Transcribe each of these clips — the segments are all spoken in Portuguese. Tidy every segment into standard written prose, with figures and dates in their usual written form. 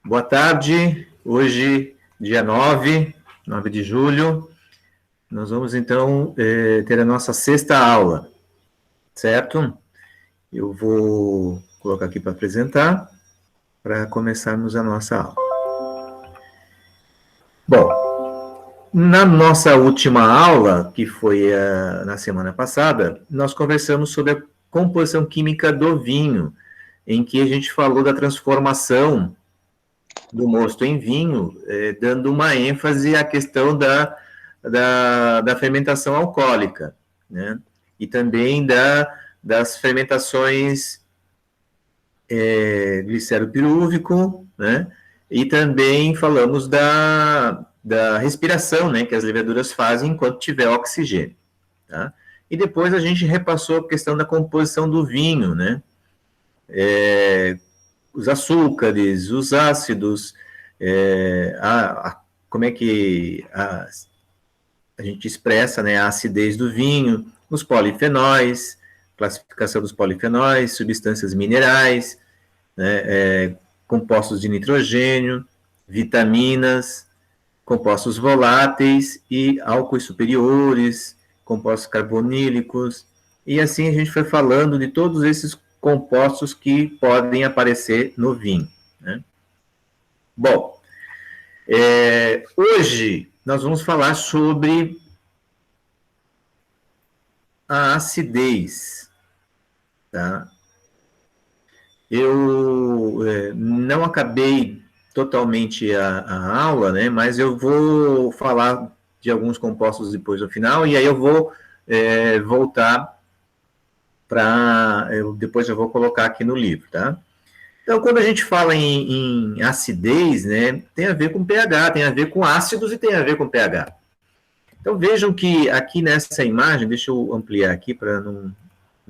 Boa tarde. Hoje, dia 9 de julho, nós vamos então ter a nossa sexta aula, certo? Eu vou colocar aqui para apresentar, para começarmos a nossa aula. Bom, na nossa última aula, que foi na semana passada, nós conversamos sobre a composição química do vinho, em que a gente falou da transformação do mosto em vinho, dando uma ênfase à questão da fermentação alcoólica, né? E também das fermentações glicério pirúvico, né? E também falamos da respiração, né, que as leveduras fazem enquanto tiver oxigênio, tá? E depois a gente repassou a questão da composição do vinho, né? Os açúcares, os ácidos, como é que a gente expressa, né, a acidez do vinho, os polifenóis, classificação dos polifenóis, substâncias minerais, né, compostos de nitrogênio, vitaminas, compostos voláteis e álcoois superiores, compostos carbonílicos, e assim a gente foi falando de todos esses compostos que podem aparecer no vinho, né? Bom, hoje nós vamos falar sobre a acidez, tá? Eu não acabei totalmente a aula, né? Mas eu vou falar de alguns compostos depois no final, e aí eu vou voltar depois eu vou colocar aqui no livro, tá? Então, quando a gente fala em acidez, né, tem a ver com pH, tem a ver com ácidos e tem a ver com pH. Então, vejam que aqui nessa imagem, deixa eu ampliar aqui para não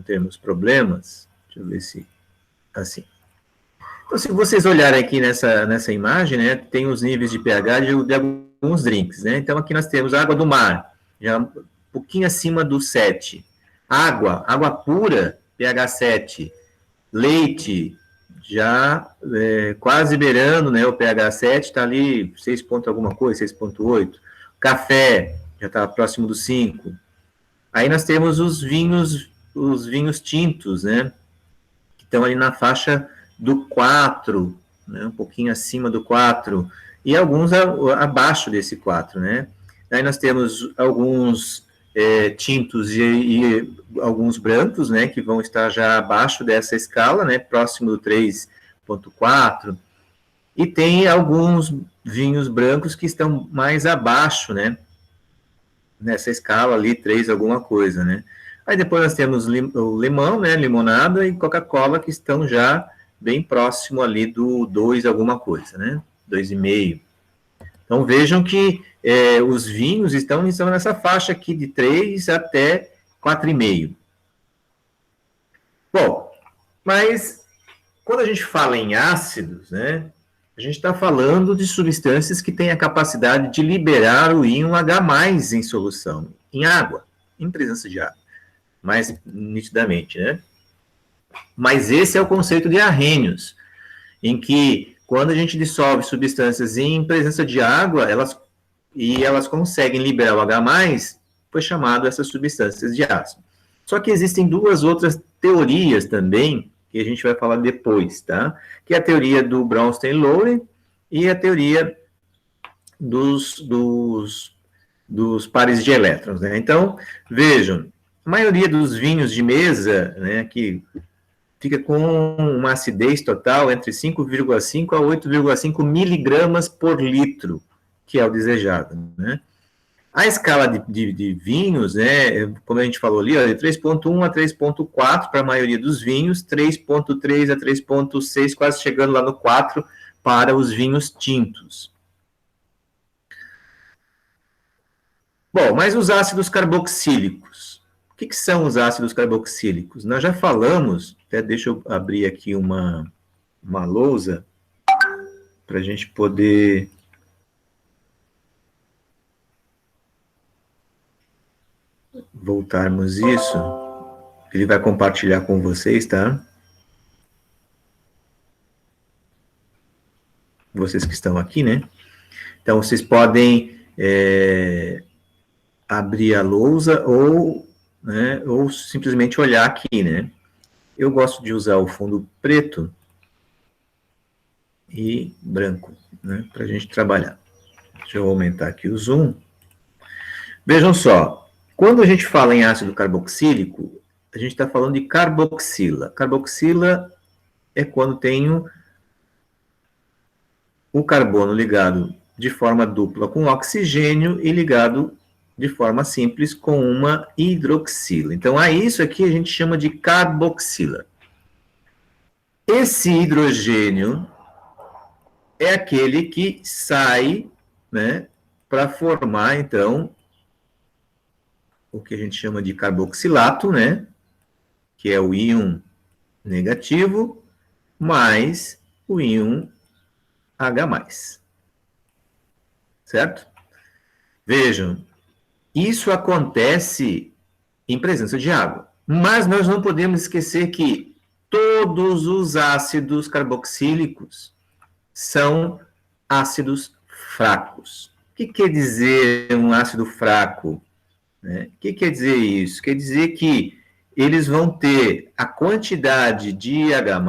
termos problemas. Deixa eu ver se assim. Então, se vocês olharem aqui nessa imagem, né, tem os níveis de pH de alguns drinks, né? Então, aqui nós temos água do mar, já um pouquinho acima do 7. Água pura, pH 7. Leite, já quase beirando, né, o pH 7, está ali 6 ponto alguma coisa, 6,8. Café, já está próximo do 5. Aí nós temos os vinhos tintos, né, que estão ali na faixa do 4, né, um pouquinho acima do 4, e alguns abaixo desse 4, né. Aí nós temos alguns tintos e alguns brancos, né, que vão estar já abaixo dessa escala, né, próximo do 3,4, e tem alguns vinhos brancos que estão mais abaixo, né, nessa escala ali, 3 alguma coisa, né. Aí depois nós temos o limão, né, limonada e Coca-Cola, que estão já bem próximo ali do 2 alguma coisa, né, 2,5. Então, vejam que os vinhos estão nessa faixa aqui de 3 até 4,5. Bom, mas quando a gente fala em ácidos, né, a gente está falando de substâncias que têm a capacidade de liberar o íon H+, em solução, em água, em presença de água, mais nitidamente, né? Mas esse é o conceito de Arrhenius, em que quando a gente dissolve substâncias em presença de água, elas conseguem liberar o H+, foi chamado essas substâncias de ácido. Só que existem duas outras teorias também, que a gente vai falar depois, tá? Que é a teoria do Bronsted-Lowry e a teoria dos pares de elétrons, né? Então, vejam, a maioria dos vinhos de mesa, né, que fica com uma acidez total entre 5,5 a 8,5 miligramas por litro, que é o desejado, né? A escala de vinhos, né, como a gente falou ali, ó, de 3,1 a 3,4 para a maioria dos vinhos, 3,3 a 3,6, quase chegando lá no 4 para os vinhos tintos. Bom, mas os ácidos carboxílicos. O que são os ácidos carboxílicos? Nós já falamos, até deixa eu abrir aqui uma lousa para a gente poder voltarmos isso. Ele vai compartilhar com vocês, tá? vocês que estão aqui, né? Então, vocês podem abrir a lousa ou simplesmente olhar aqui, né? Eu gosto de usar o fundo preto e branco, né? Para a gente trabalhar. Deixa eu aumentar aqui o zoom. Vejam só, quando a gente fala em ácido carboxílico, a gente está falando de carboxila. Carboxila é quando tem o carbono ligado de forma dupla com oxigênio e ligado de forma simples com uma hidroxila. Então, a isso aqui a gente chama de carboxila. Esse hidrogênio é aquele que sai, né, para formar, então, o que a gente chama de carboxilato, né, que é o íon negativo, mais o íon H+. Certo? Vejam, isso acontece em presença de água. Mas nós não podemos esquecer que todos os ácidos carboxílicos são ácidos fracos. O que quer dizer um ácido fraco? O que quer dizer isso? Quer dizer que eles vão ter a quantidade de H+,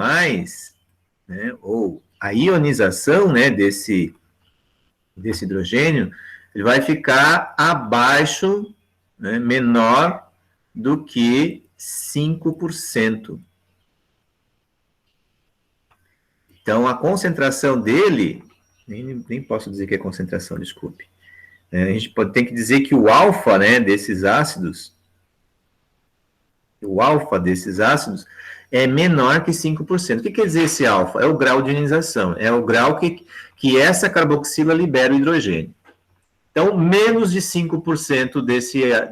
né, ou a ionização, né, desse hidrogênio, ele vai ficar abaixo, né, menor do que 5%. Então, a concentração dele, nem posso dizer que é concentração, desculpe. A gente tem que dizer que o alfa, né, desses ácidos, é menor que 5%. O que quer dizer esse alfa? É o grau de ionização, é o grau que essa carboxila libera o hidrogênio. Então, menos de 5%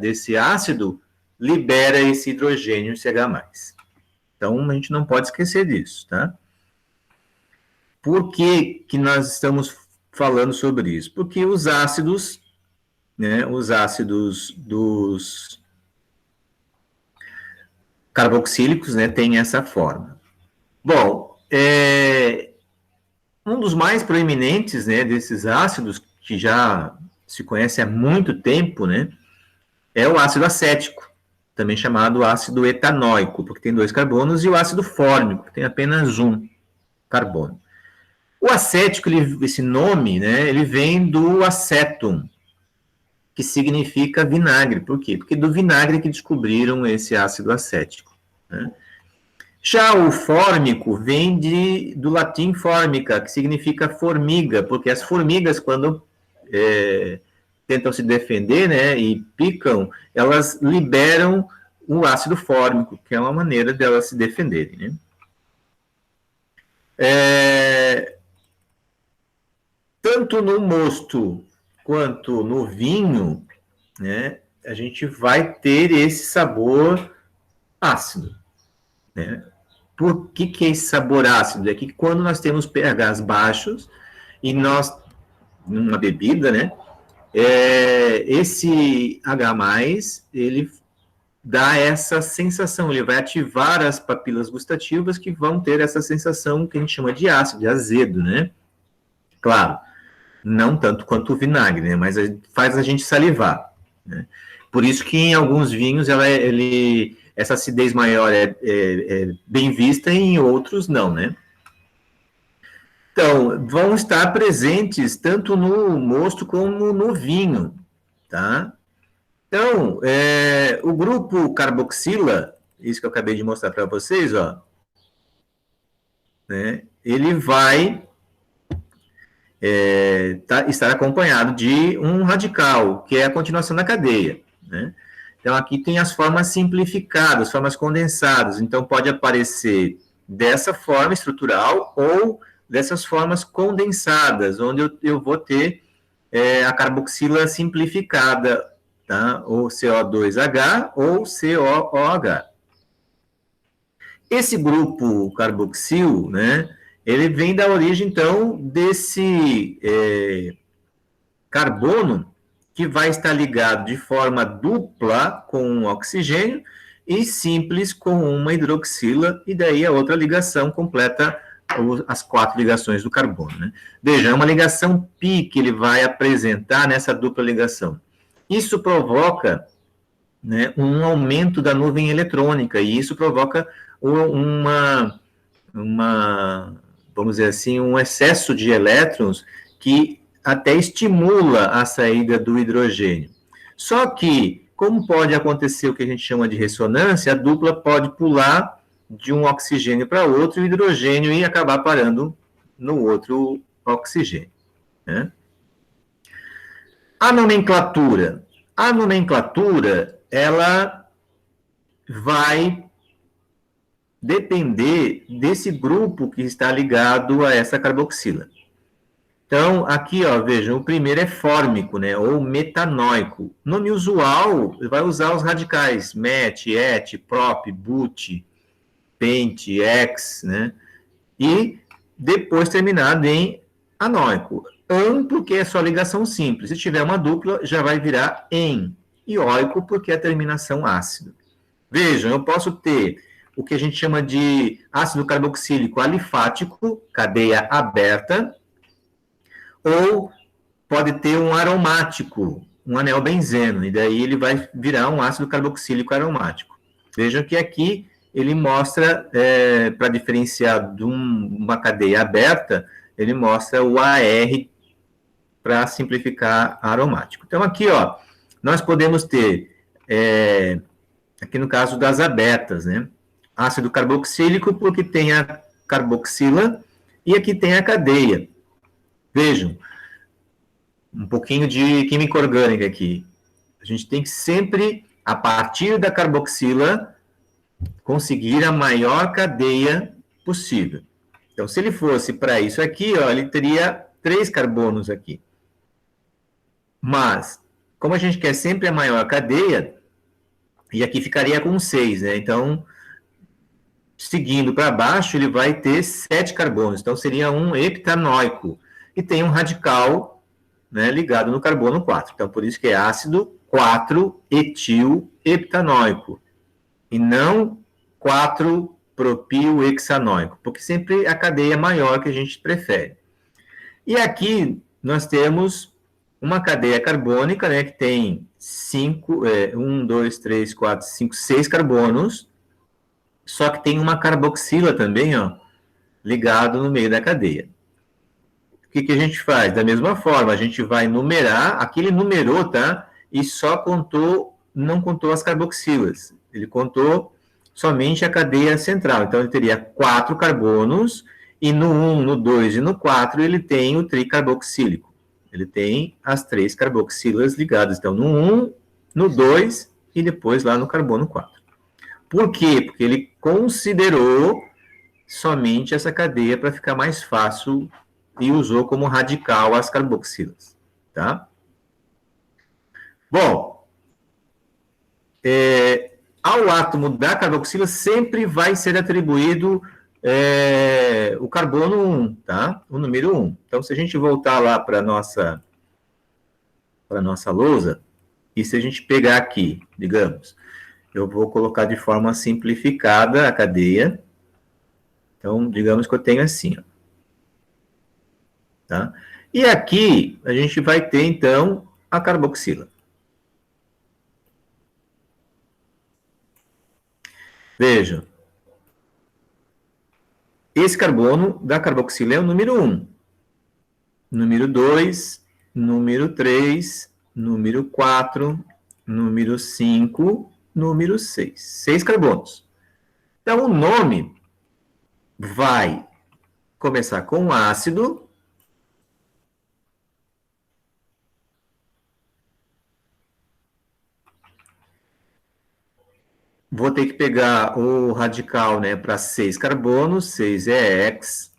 desse ácido libera esse hidrogênio, esse H+. Então, a gente não pode esquecer disso, tá? Por que nós estamos falando sobre isso? Porque os ácidos, né, os ácidos dos carboxílicos, né, têm essa forma. Bom, um dos mais proeminentes, né, desses ácidos, que já se conhece há muito tempo, né, é o ácido acético, também chamado ácido etanóico, porque tem 2 carbonos, e o ácido fórmico, que tem apenas 1 carbono. O acético, esse nome, né, ele vem do acetum, que significa vinagre. Por quê? Porque do vinagre que descobriram esse ácido acético, né? Já o fórmico vem do latim formica, que significa formiga, porque as formigas, quando tentam se defender, né, e picam, elas liberam o ácido fórmico, que é uma maneira delas se defenderem, né? Tanto no mosto quanto no vinho, né, a gente vai ter esse sabor ácido, né? Por que é esse sabor ácido? É que quando nós temos pHs baixos e numa bebida, né, esse H+, ele dá essa sensação, ele vai ativar as papilas gustativas que vão ter essa sensação que a gente chama de ácido, de azedo, né? Claro, não tanto quanto o vinagre, né, mas faz a gente salivar, né? Por isso que em alguns vinhos essa acidez maior é bem vista e em outros não, né? Então, vão estar presentes tanto no mosto como no vinho, tá? Então, o grupo carboxila, isso que eu acabei de mostrar para vocês, ó, né, ele vai estar acompanhado de um radical, que é a continuação da cadeia, né? Então, aqui tem as formas simplificadas, formas condensadas. Então, pode aparecer dessa forma estrutural ou dessas formas condensadas, onde eu vou ter a carboxila simplificada, tá? Ou CO2H ou COOH. Esse grupo carboxil, né, ele vem da origem, então, desse carbono que vai estar ligado de forma dupla com um oxigênio e simples com uma hidroxila, e daí a outra ligação completa as 4 ligações do carbono, né? Veja, é uma ligação pi que ele vai apresentar nessa dupla ligação. Isso provoca, né, um aumento da nuvem eletrônica, e isso provoca vamos dizer assim, um excesso de elétrons que até estimula a saída do hidrogênio. Só que, como pode acontecer o que a gente chama de ressonância, a dupla pode pular de um oxigênio para outro, e o hidrogênio e acabar parando no outro oxigênio, né? A nomenclatura. A nomenclatura, ela vai depender desse grupo que está ligado a essa carboxila. Então, aqui, ó, vejam, o primeiro é fórmico, né, ou metanóico. Nome usual, vai usar os radicais, met, et, prop, but, pent, ex, né, e depois terminado em anóico. An, porque é só ligação simples. Se tiver uma dupla, já vai virar en. E óico, porque é a terminação ácido. Vejam, eu posso ter o que a gente chama de ácido carboxílico alifático, cadeia aberta, ou pode ter um aromático, um anel benzeno, e daí ele vai virar um ácido carboxílico aromático. Vejam que aqui ele mostra, para diferenciar de uma cadeia aberta, ele mostra o AR para simplificar aromático. Então, aqui, ó, nós podemos ter, aqui no caso das abertas, né, ácido carboxílico, porque tem a carboxila, e aqui tem a cadeia. Vejam, um pouquinho de química orgânica aqui. A gente tem que sempre, a partir da carboxila, conseguir a maior cadeia possível. Então, se ele fosse para isso aqui, ó, ele teria 3 carbonos aqui. Mas, como a gente quer sempre a maior cadeia, e aqui ficaria com 6, né? Então, seguindo para baixo, ele vai ter 7 carbonos. Então, seria um heptanóico. E tem um radical, né, ligado no carbono 4. Então, por isso que é ácido 4-etil-heptanóico. E não 4-propil-hexanóico. Porque sempre a cadeia é maior que a gente prefere. E aqui nós temos uma cadeia carbônica, né, que tem 1, 2, 3, 4, 5, 6 carbonos, só que tem uma carboxila também, ó, ligado no meio da cadeia. O que a gente faz? Da mesma forma, a gente vai numerar, aqui ele numerou, tá? E só não contou as carboxilas. Ele contou somente a cadeia central. Então, ele teria 4 carbonos, e no 1, no 2 e no 4, ele tem o tricarboxílico. Ele tem as 3 carboxilas ligadas. Então, no 1, no 2 e depois lá no carbono 4. Por quê? Porque ele considerou somente essa cadeia para ficar mais fácil e usou como radical as carboxilas, tá? Bom, ao átomo da carboxila sempre vai ser atribuído o carbono 1, tá? O número 1. Então, se a gente voltar lá para a nossa lousa, e se a gente pegar aqui, digamos, eu vou colocar de forma simplificada a cadeia. Então, digamos que eu tenho assim, ó. Tá? E aqui, a gente vai ter, então, a carboxila. Vejam. Esse carbono da carboxila é o número 1. Número 2, número 3, número 4, número 5, número 6. 6 carbonos. Então, o nome vai começar com ácido. Vou ter que pegar o radical, né, para 6 carbonos, 6 é ex.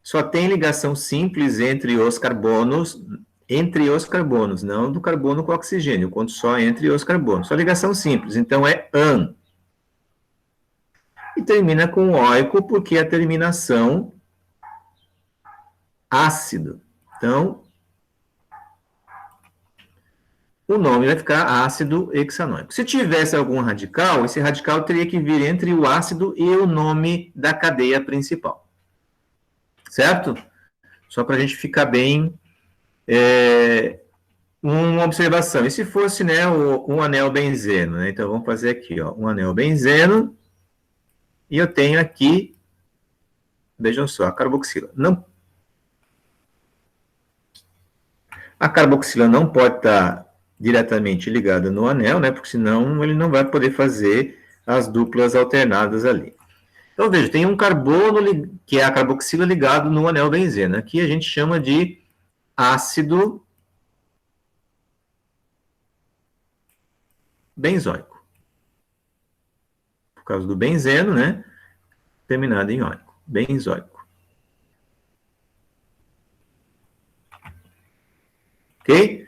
Só tem ligação simples entre os carbonos, não do carbono com oxigênio, quanto só entre os carbonos. Só ligação simples, então é an. E termina com óico, porque é a terminação ácido. Então, o nome vai ficar ácido hexanoico. Se tivesse algum radical, esse radical teria que vir entre o ácido e o nome da cadeia principal. Certo? Só para a gente ficar bem... uma observação. E se fosse, né, um anel benzeno, né? Então, vamos fazer aqui, ó, um anel benzeno. E eu tenho aqui, vejam só, a carboxila. A carboxila não pode estar diretamente ligada no anel, né? Porque senão ele não vai poder fazer as duplas alternadas ali. Então, veja, tem um carbono, que é a carboxila, ligado no anel benzeno. Aqui a gente chama de ácido benzoico. Por causa do benzeno, né? Terminado em óico. Benzoico. Ok?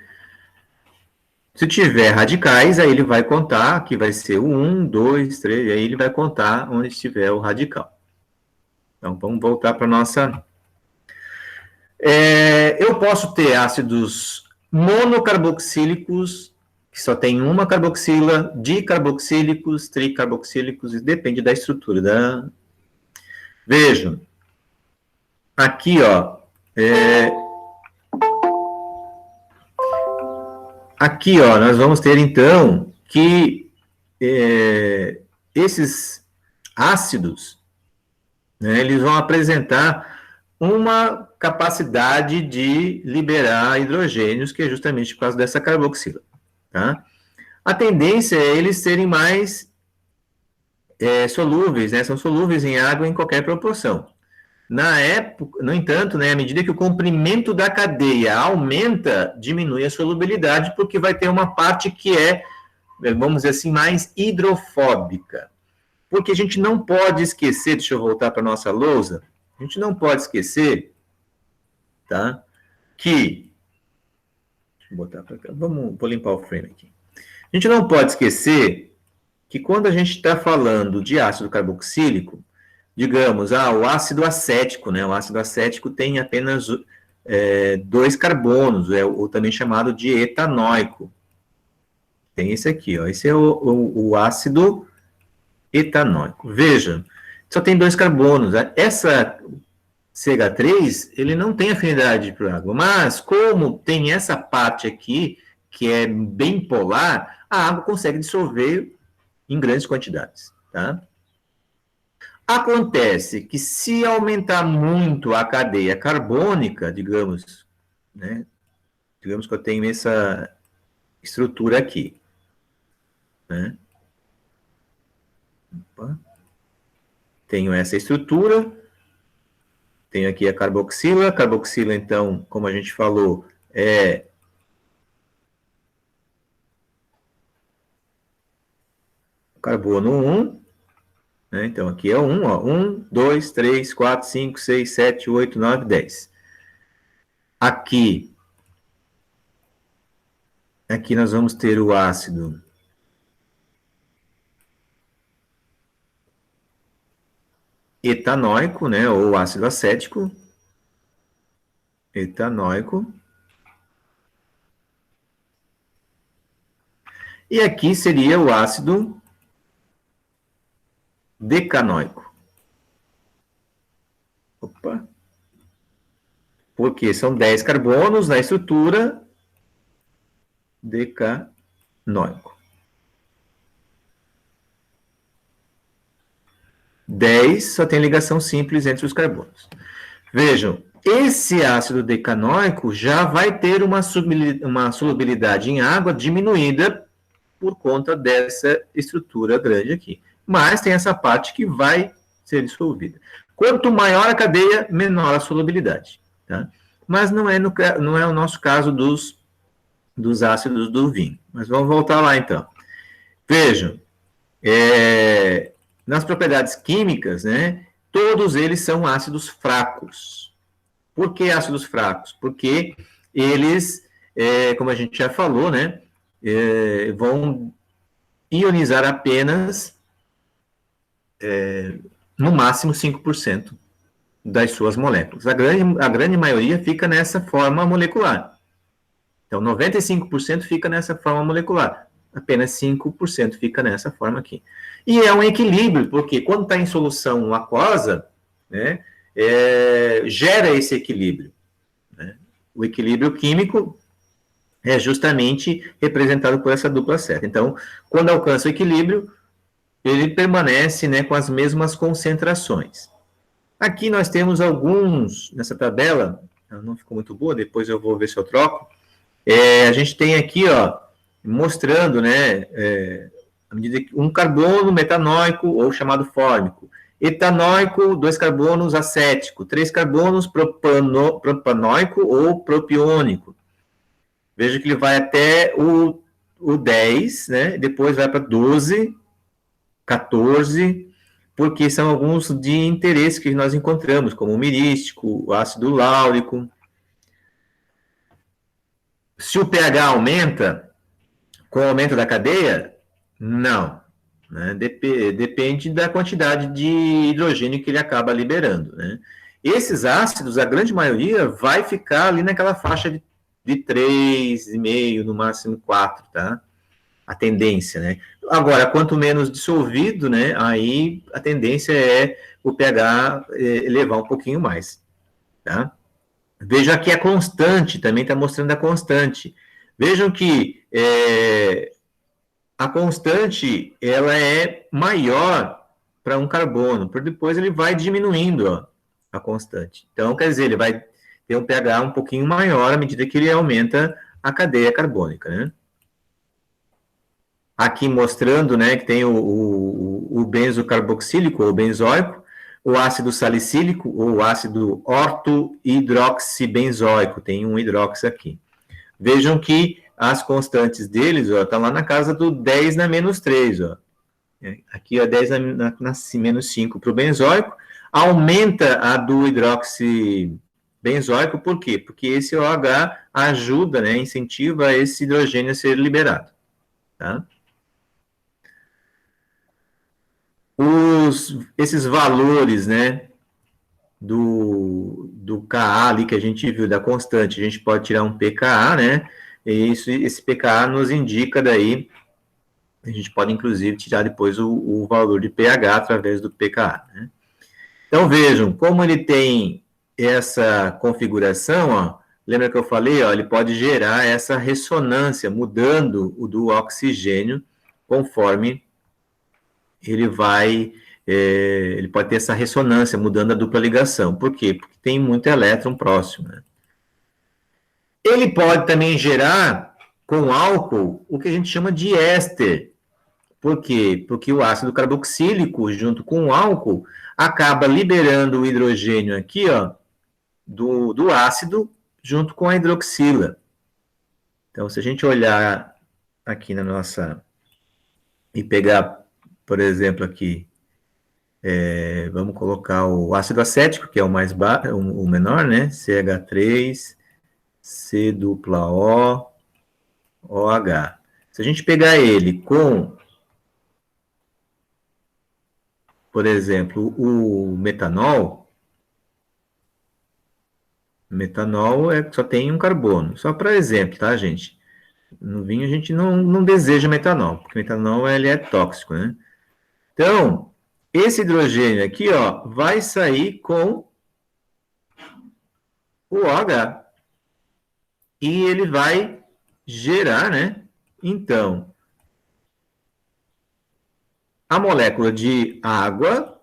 Se tiver radicais, aí ele vai contar, que vai ser o 1, 2, 3, e aí ele vai contar onde estiver o radical. Então, vamos voltar para a nossa... eu posso ter ácidos monocarboxílicos, que só tem uma carboxila, dicarboxílicos, tricarboxílicos, e depende da estrutura da... Vejam, aqui, ó, aqui, ó, nós vamos ter, então, que esses ácidos, né, eles vão apresentar uma capacidade de liberar hidrogênios, que é justamente por causa dessa carboxila. Tá? A tendência é eles serem mais solúveis, né? São solúveis em água em qualquer proporção. Na época, no entanto, né, à medida que o comprimento da cadeia aumenta, diminui a solubilidade, porque vai ter uma parte que é, vamos dizer assim, mais hidrofóbica. Porque a gente não pode esquecer, deixa eu voltar para a nossa lousa, a gente não pode esquecer, tá, que, deixa eu botar para cá, vou limpar o frame aqui. A gente não pode esquecer que quando a gente está falando de ácido carboxílico, digamos, o ácido acético, né? O ácido acético tem apenas 2 carbonos, ou também chamado de etanoico. Tem esse aqui, ó. Esse é o ácido etanoico. Veja, só tem 2 carbonos. Essa CH3, ele não tem afinidade para água, mas como tem essa parte aqui, que é bem polar, a água consegue dissolver em grandes quantidades, tá? Acontece que se aumentar muito a cadeia carbônica, digamos, né? Digamos que eu tenho essa estrutura aqui, né? Opa. Tenho essa estrutura, tenho aqui a carboxila, então, como a gente falou, é carbono 1, né? Então, aqui é 1, ó, 1, 2, 3, 4, 5, 6, 7, 8, 9, 10. Aqui nós vamos ter o ácido etanoico, né, ou ácido acético, etanoico. E aqui seria o ácido decanoico. Opa. Porque são 10 carbonos na estrutura decanoico. 10 só tem ligação simples entre os carbonos. Vejam, esse ácido decanoico já vai ter uma solubilidade em água diminuída por conta dessa estrutura grande aqui. Mas tem essa parte que vai ser dissolvida. Quanto maior a cadeia, menor a solubilidade. Tá? Mas não é o nosso caso dos ácidos do vinho. Mas vamos voltar lá, então. Vejam, nas propriedades químicas, né, todos eles são ácidos fracos. Por que ácidos fracos? Porque eles, como a gente já falou, né, vão ionizar apenas no máximo 5% das suas moléculas. A grande maioria fica nessa forma molecular. Então, 95% fica nessa forma molecular, apenas 5% fica nessa forma aqui. E é um equilíbrio, porque quando está em solução aquosa, né, gera esse equilíbrio. Né? O equilíbrio químico é justamente representado por essa dupla seta. Então, quando alcança o equilíbrio, ele permanece, né, com as mesmas concentrações. Aqui nós temos alguns, nessa tabela, ela não ficou muito boa, depois eu vou ver se eu troco. A gente tem aqui, ó, mostrando, né, à medida que um carbono metanóico ou chamado fórmico, etanóico, 2 carbonos acético, 3 carbonos propanóico ou propiônico. Veja que ele vai até o 10, né, depois vai para 12, 14, porque são alguns de interesse que nós encontramos, como o mirístico, o ácido láurico. Se o pH aumenta, com o aumento da cadeia, não. Né? Depende da quantidade de hidrogênio que ele acaba liberando. Né? Esses ácidos, a grande maioria, vai ficar ali naquela faixa de 3,5, no máximo 4, tá? A tendência, né? Agora, quanto menos dissolvido, né? Aí a tendência é o pH elevar um pouquinho mais, tá? Veja aqui a constante, também está mostrando a constante. Vejam que a constante, ela é maior para um carbono, por depois ele vai diminuindo, ó, a constante. Então, quer dizer, ele vai ter um pH um pouquinho maior à medida que ele aumenta a cadeia carbônica, né? Aqui mostrando, né, que tem o benzocarboxílico, ou benzoico, o ácido salicílico, ou ácido ortohidroxibenzoico, tem um hidrox aqui. Vejam que as constantes deles, ó, tá lá na casa do 10 na menos 3, ó. Aqui, ó, 10 na menos 5 para o benzoico, aumenta a do hidroxibenzoico, por quê? Porque esse OH ajuda, né, incentiva esse hidrogênio a ser liberado, tá? Esses valores, né, do Ka ali que a gente viu, da constante, a gente pode tirar um pKa, né, e esse pKa nos indica daí, a gente pode inclusive tirar depois o valor de pH através do pKa, né. Então vejam, como ele tem essa configuração, ó, lembra que eu falei, ó, ele pode gerar essa ressonância, mudando o do oxigênio, conforme ele pode ter essa ressonância, mudando a dupla ligação. Por quê? Porque tem muito elétron próximo. Né? Ele pode também gerar, com álcool, o que a gente chama de éster. Por quê? Porque o ácido carboxílico, junto com o álcool, acaba liberando o hidrogênio aqui, ó, do ácido, junto com a hidroxila. Então, se a gente olhar aqui na nossa... e pegar, por exemplo, aqui, vamos colocar o ácido acético, que é o mais o menor, né? CH3, C dupla O, OH. Se a gente pegar ele com, por exemplo, o metanol só tem um carbono. Só para exemplo, tá, gente? No vinho a gente não deseja metanol, porque metanol ele é tóxico, né? Então, esse hidrogênio aqui, ó, vai sair com o OH. E ele vai gerar, né? Então, a molécula de água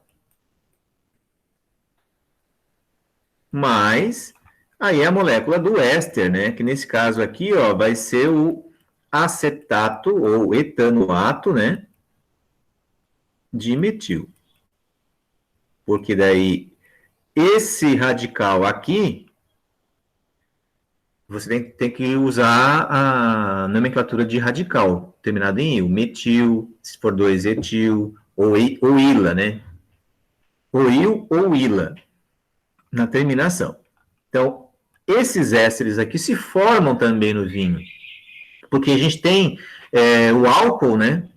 mais aí a molécula do éster, né? Que nesse caso aqui, ó, vai ser o acetato ou etanoato, né? De metil. Porque daí esse radical aqui você tem que usar a nomenclatura de radical, terminado em il, metil, se for 2-etil, ou ila, né? Ou il ou ila, na terminação. Então, esses ésteres aqui se formam também no vinho, porque a gente tem o álcool, né?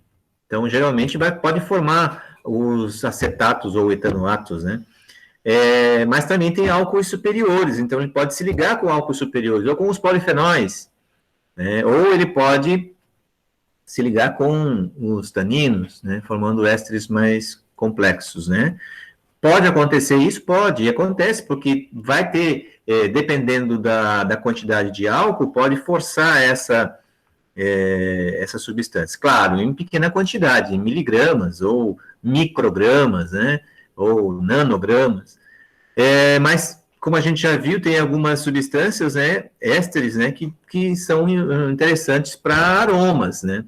Então, geralmente, pode formar os acetatos ou etanoatos, né? Mas também tem álcools superiores, então ele pode se ligar com álcools superiores, ou com os polifenóis. né? Ou ele pode se ligar com os taninos, né? Formando ésteres mais complexos, né? Pode acontecer isso? Pode, e acontece, porque vai ter, dependendo da quantidade de álcool, pode forçar essa substância. Claro, em pequena quantidade, em miligramas, ou microgramas, né? Ou nanogramas. Mas, como a gente já viu, tem algumas substâncias, né, ésteres, né, que são interessantes para aromas, né?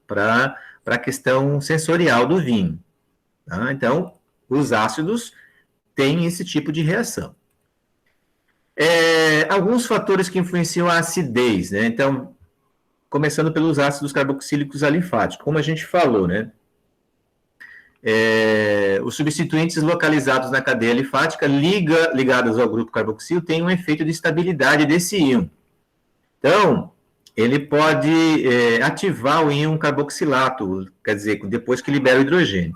Para a questão sensorial do vinho. Tá? Então, os ácidos têm esse tipo de reação. Alguns fatores que influenciam a acidez, né? Então, começando pelos ácidos carboxílicos alifáticos, como a gente falou, né? Os substituintes localizados na cadeia alifática ligados ao grupo carboxil têm um efeito de estabilidade desse íon. Então, ele pode ativar o íon carboxilato, quer dizer, depois que libera o hidrogênio.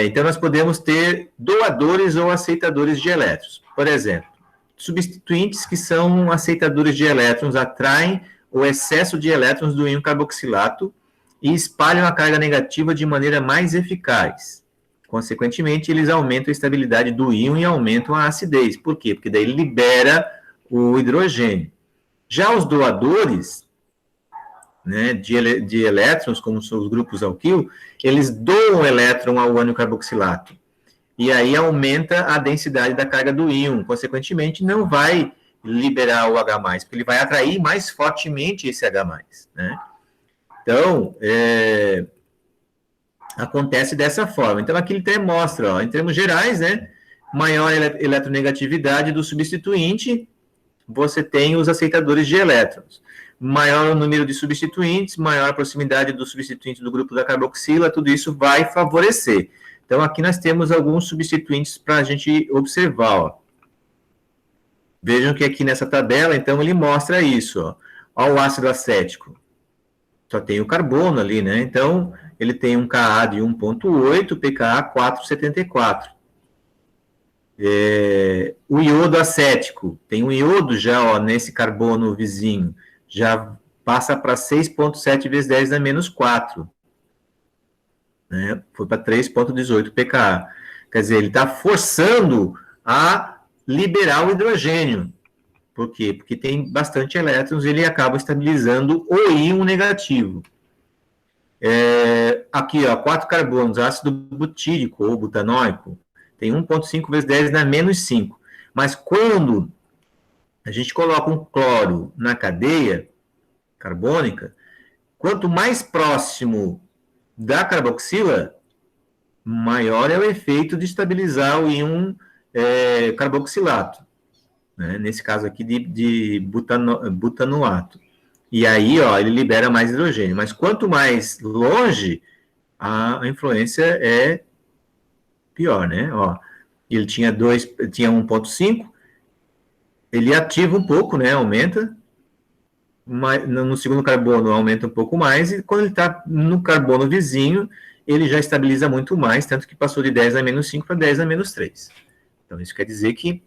Então, nós podemos ter doadores ou aceitadores de elétrons. Por exemplo, substituintes que são aceitadores de elétrons atraem o excesso de elétrons do íon carboxilato e espalham a carga negativa de maneira mais eficaz. Consequentemente, eles aumentam a estabilidade do íon e aumentam a acidez. Por quê? Porque daí ele libera o hidrogênio. Já os doadores, né, de elétrons, como são os grupos alquil, eles doam elétron ao ânion carboxilato. E aí aumenta a densidade da carga do íon. Consequentemente, não vai liberar o H+, porque ele vai atrair mais fortemente esse H+, né? Então, acontece dessa forma. Então, aqui ele até mostra, ó, em termos gerais, né, maior eletronegatividade do substituinte, você tem os aceitadores de elétrons. Maior o número de substituintes, maior a proximidade do substituinte do grupo da carboxila, tudo isso vai favorecer. Então, aqui nós temos alguns substituintes para a gente observar, ó. Vejam que aqui nessa tabela, então, ele mostra isso, ó. Ó, o ácido acético. Só tem o carbono ali, né? Então, ele tem um Ka de 1,8, pKa 4,74. O iodo acético, tem um iodo já, ó, nesse carbono vizinho, já passa para 6,7 vezes 10 a menos 4. Né? Foi para 3,18 pKa. Quer dizer, ele está forçando a liberar o hidrogênio. Por quê? Porque tem bastante elétrons e ele acaba estabilizando o íon negativo. Aqui, ó, 4 carbonos, ácido butírico ou butanóico, tem 1,5 vezes 10 na menos 5. Mas quando a gente coloca um cloro na cadeia carbônica, quanto mais próximo da carboxila, maior é o efeito de estabilizar o íon carboxilato. Né? Nesse caso aqui de butanoato. E aí, ó, ele libera mais hidrogênio. Mas quanto mais longe, a influência é pior, né? Ó, ele tinha 1,5, ele ativa um pouco, né? Aumenta. Mas no segundo carbono aumenta um pouco mais, e quando ele está no carbono vizinho, ele já estabiliza muito mais, tanto que passou de 10 a menos 5 para 10 a menos 3. Então, isso quer dizer que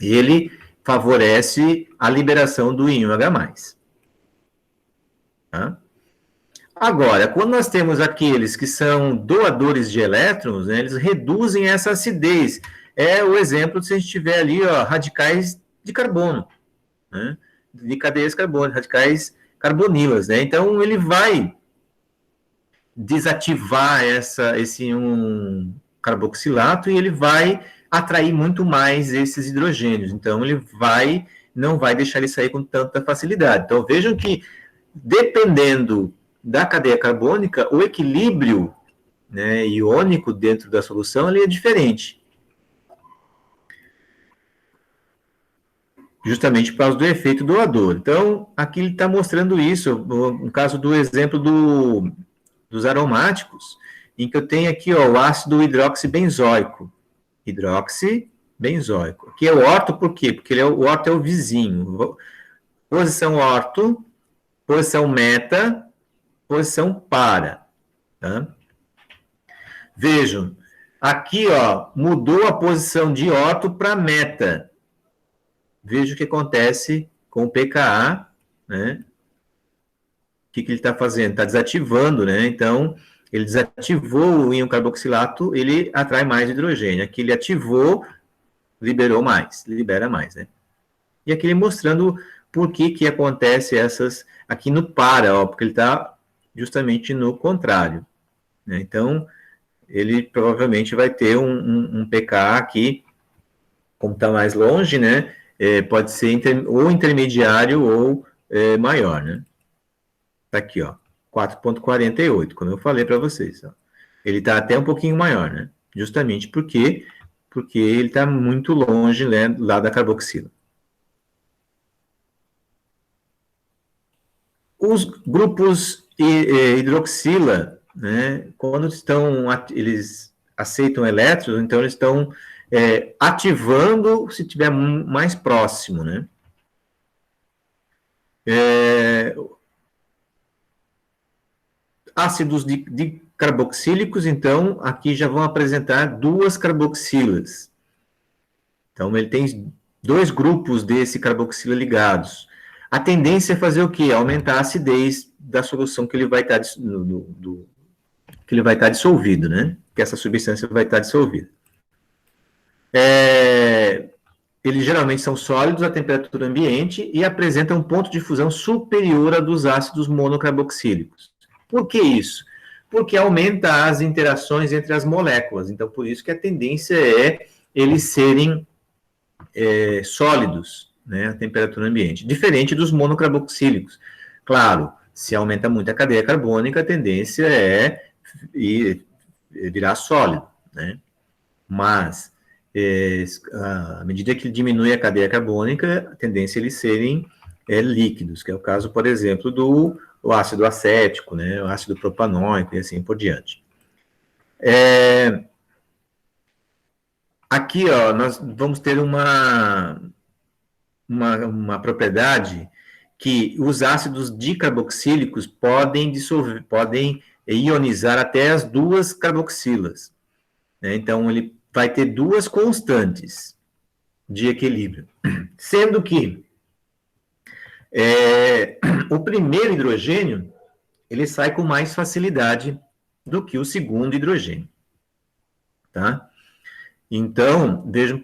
ele favorece a liberação do íon H+. Tá? Agora, quando nós temos aqueles que são doadores de elétrons, né, eles reduzem essa acidez. É o exemplo se a gente tiver ali, ó, radicais de carbono, né, de cadeias carbônicas, radicais carbonilas, né? Então, ele vai desativar esse carboxilato e ele vai atrair muito mais esses hidrogênios. Então, ele não vai deixar ele sair com tanta facilidade. Então, vejam que, dependendo da cadeia carbônica, o equilíbrio, né, iônico dentro da solução ele é diferente. Justamente por causa do efeito doador. Então, aqui ele está mostrando isso, no caso do exemplo dos aromáticos, em que eu tenho aqui, ó, o ácido hidroxibenzoico. Hidroxibenzoico. Aqui é o orto, por quê? Porque o orto é o vizinho. Posição orto, posição meta, posição para. Tá? Vejam, aqui, ó, mudou a posição de orto para meta. Veja o que acontece com o pKa né? O que ele está fazendo? Está desativando, né? Então, ele desativou o íon carboxilato, ele atrai mais hidrogênio. Aqui ele ativou, libera mais, né? E aqui ele mostrando por que acontece essas aqui no para, ó, porque ele está justamente no contrário, né? Então, ele provavelmente vai ter um pK aqui, como está mais longe, né? Pode ser ou intermediário ou maior, né? Tá aqui, ó, 4,48, como eu falei para vocês. Ó. Ele está até um pouquinho maior, né? Justamente porque ele está muito longe, né, lá da carboxila. Os grupos hidroxila, né, quando eles aceitam elétrons, então eles estão ativando se tiver mais próximo, né? Ácidos de carboxílicos, então, aqui já vão apresentar duas carboxilas. Então, ele tem dois grupos desse carboxila ligados. A tendência é fazer o quê? Aumentar a acidez da solução que ele vai estar que ele vai estar dissolvido, né? Que essa substância vai estar dissolvida. Eles geralmente são sólidos à temperatura ambiente e apresentam um ponto de fusão superior a dos ácidos monocarboxílicos. Por que isso? Porque aumenta as interações entre as moléculas. Então, por isso que a tendência é eles serem sólidos, né, à temperatura ambiente, diferente dos monocarboxílicos. Claro, se aumenta muito a cadeia carbônica, a tendência é virar sólido, né? Mas à medida que diminui a cadeia carbônica, a tendência é eles serem líquidos, que é o caso, por exemplo, do ácido acético, né, o ácido propanóico e assim por diante. Aqui, ó, nós vamos ter uma propriedade que os ácidos dicarboxílicos podem dissolver, podem ionizar até as duas carboxilas, né? Então, ele vai ter duas constantes de equilíbrio, sendo que o primeiro hidrogênio ele sai com mais facilidade do que o segundo hidrogênio, tá? Então, vejam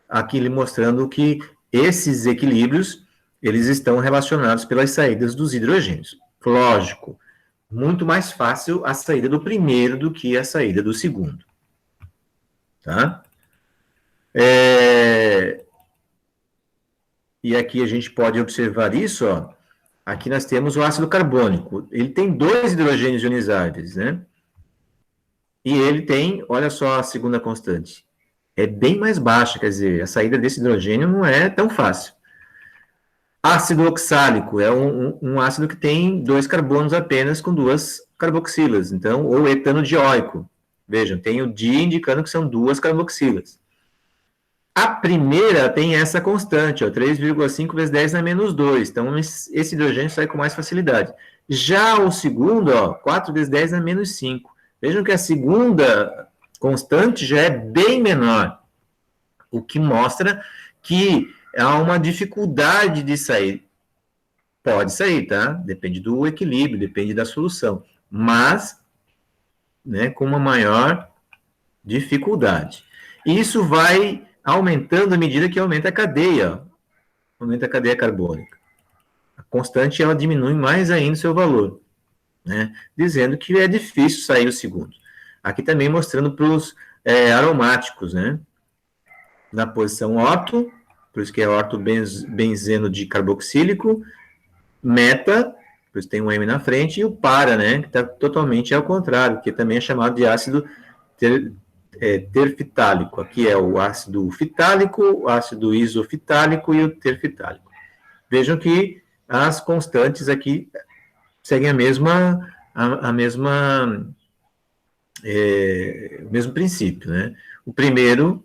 aqui ele mostrando que esses equilíbrios eles estão relacionados pelas saídas dos hidrogênios. Lógico, muito mais fácil a saída do primeiro do que a saída do segundo, tá? E aqui a gente pode observar isso, ó. Aqui nós temos o ácido carbônico. Ele tem dois hidrogênios ionizáveis, né? E ele tem, olha só a segunda constante. É bem mais baixa, quer dizer, a saída desse hidrogênio não é tão fácil. Ácido oxálico é um ácido que tem dois carbonos apenas com duas carboxilas, então, ou etano dioico. Vejam, tem o di indicando que são duas carboxilas. A primeira tem essa constante, 3,5 vezes 10 na menos 2. Então, esse hidrogênio sai com mais facilidade. Já o segundo, 4 vezes 10 na menos 5. Vejam que a segunda constante já é bem menor, o que mostra que há uma dificuldade de sair. Pode sair, tá? Depende do equilíbrio, depende da solução. Mas, né, com uma maior dificuldade. E isso vai aumentando à medida que aumenta a cadeia, aumenta a cadeia carbônica. A constante, ela diminui mais ainda o seu valor, né? Dizendo que é difícil sair o segundo. Aqui também mostrando para os aromáticos, né? Na posição orto, por isso que é ortobenzeno de carboxílico, meta, por isso tem um M na frente, e o para, né? Que está totalmente ao contrário, que também é chamado de ácido terfitálico. Aqui é o ácido fitálico, o ácido isofitálico e o terfitálico. Vejam que as constantes aqui seguem o mesmo princípio, né? O primeiro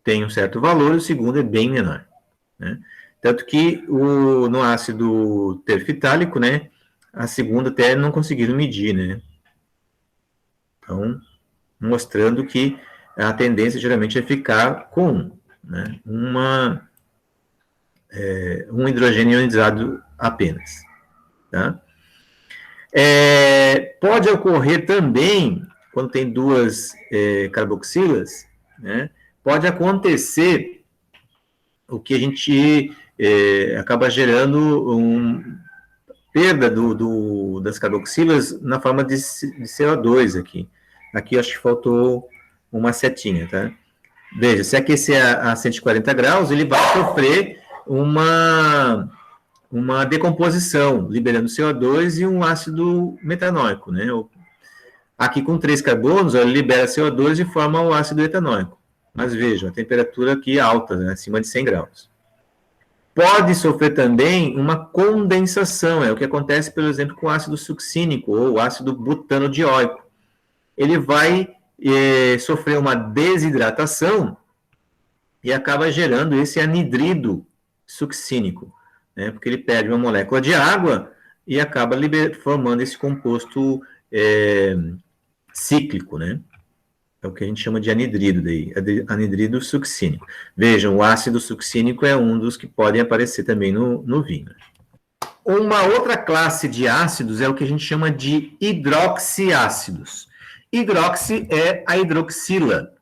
tem um certo valor, o segundo é bem menor, né? Tanto que no ácido terfitálico, né, a segunda até não conseguiram medir, né? Então, mostrando que a tendência geralmente é ficar com, né, um hidrogênio ionizado apenas, tá? Pode ocorrer também, quando tem duas carboxilas, né, pode acontecer o que a gente acaba gerando perda das carboxilas na forma de CO2 aqui. Aqui acho que faltou uma setinha, tá? Veja, se aquecer a 140 graus, ele vai sofrer uma decomposição, liberando CO2 e um ácido metanóico, né? Aqui com 3 carbonos, ele libera CO2 e forma o ácido etanóico. Mas vejam, a temperatura aqui é alta, né? Acima de 100 graus. Pode sofrer também uma condensação, é o que acontece, por exemplo, com o ácido succínico ou ácido butanodioico. Ele vai sofrer uma desidratação e acaba gerando esse anidrido succínico, né, porque ele perde uma molécula de água e acaba formando esse composto cíclico, né? É o que a gente chama de anidrido, anidrido succínico. Vejam, o ácido succínico é um dos que podem aparecer também no vinho. Uma outra classe de ácidos é o que a gente chama de hidroxiácidos. Hidroxi é a hidroxila.